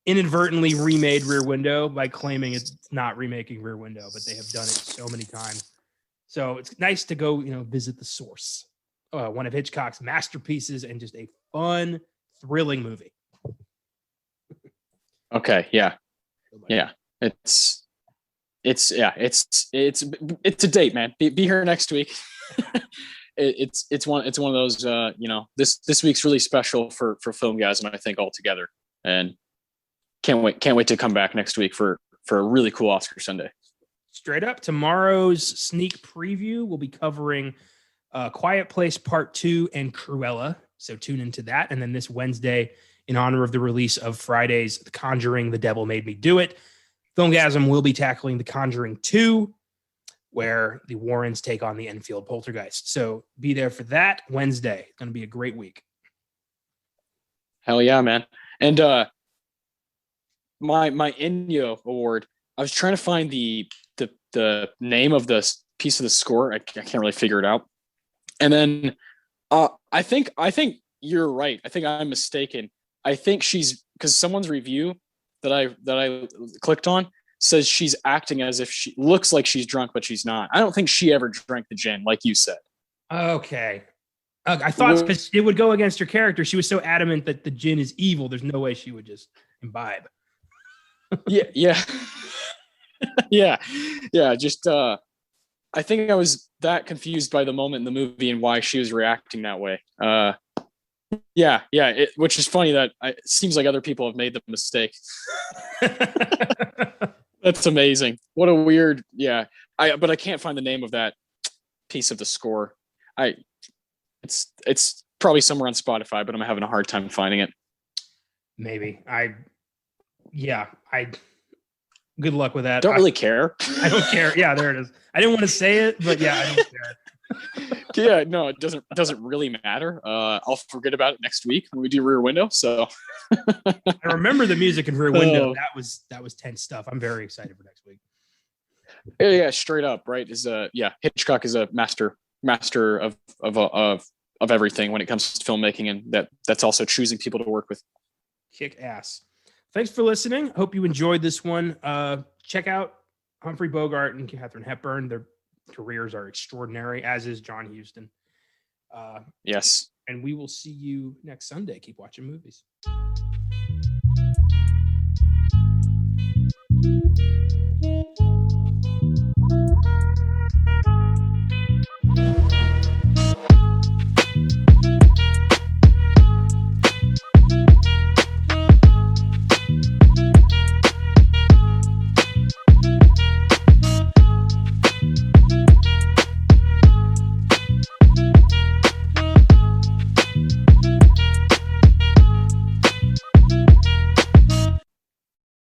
inadvertently remade Rear Window by claiming it's not remaking Rear Window, but they have done it so many times. So it's nice to go, visit the source. One of Hitchcock's masterpieces, and just a fun, thrilling movie. Okay, yeah. It's a date, man. Be here next week. It's one of those. This week's really special for Filmgazm, I think, altogether, and can't wait to come back next week for a really cool Oscar Sunday. Straight up, tomorrow's sneak preview will be covering Quiet Place Part 2 and Cruella. So tune into that. And then this Wednesday, in honor of the release of Friday's The Conjuring, The Devil Made Me Do It, Filmgazm will be tackling The Conjuring 2, where the Warrens take on the Enfield Poltergeist. So be there for that Wednesday. It's going to be a great week. Hell yeah, man. And my Ennio award, I was trying to find the name of the piece of the score. I can't really figure it out. And then I think you're right. I think I'm mistaken. I think because someone's review that I clicked on says she's acting as if she looks like she's drunk, but she's not. I don't think she ever drank the gin, like you said. Okay. I thought because it would go against her character. She was so adamant that the gin is evil. There's no way she would just imbibe. Yeah. Yeah. Just I think I was that confused by the moment in the movie and why she was reacting that way. Which is funny that it seems like other people have made the mistake. That's amazing. What a weird, but I can't find the name of that piece of the score. It's probably somewhere on Spotify, but I'm having a hard time finding it. Maybe. Good luck with that. Don't really care. I don't care. Yeah, there it is. I didn't want to say it, but yeah, I don't care. Yeah, no, it doesn't really matter. I'll forget about it next week when we do Rear Window. So I remember the music in Rear Window. That was tense stuff. I'm very excited for next week. Yeah, straight up, right? Hitchcock is a master of everything when it comes to filmmaking, and that's also choosing people to work with. Kick ass. Thanks for listening. Hope you enjoyed this one. Check out Humphrey Bogart and Katharine Hepburn. Their careers are extraordinary, as is John Huston. Yes. And we will see you next Sunday. Keep watching movies.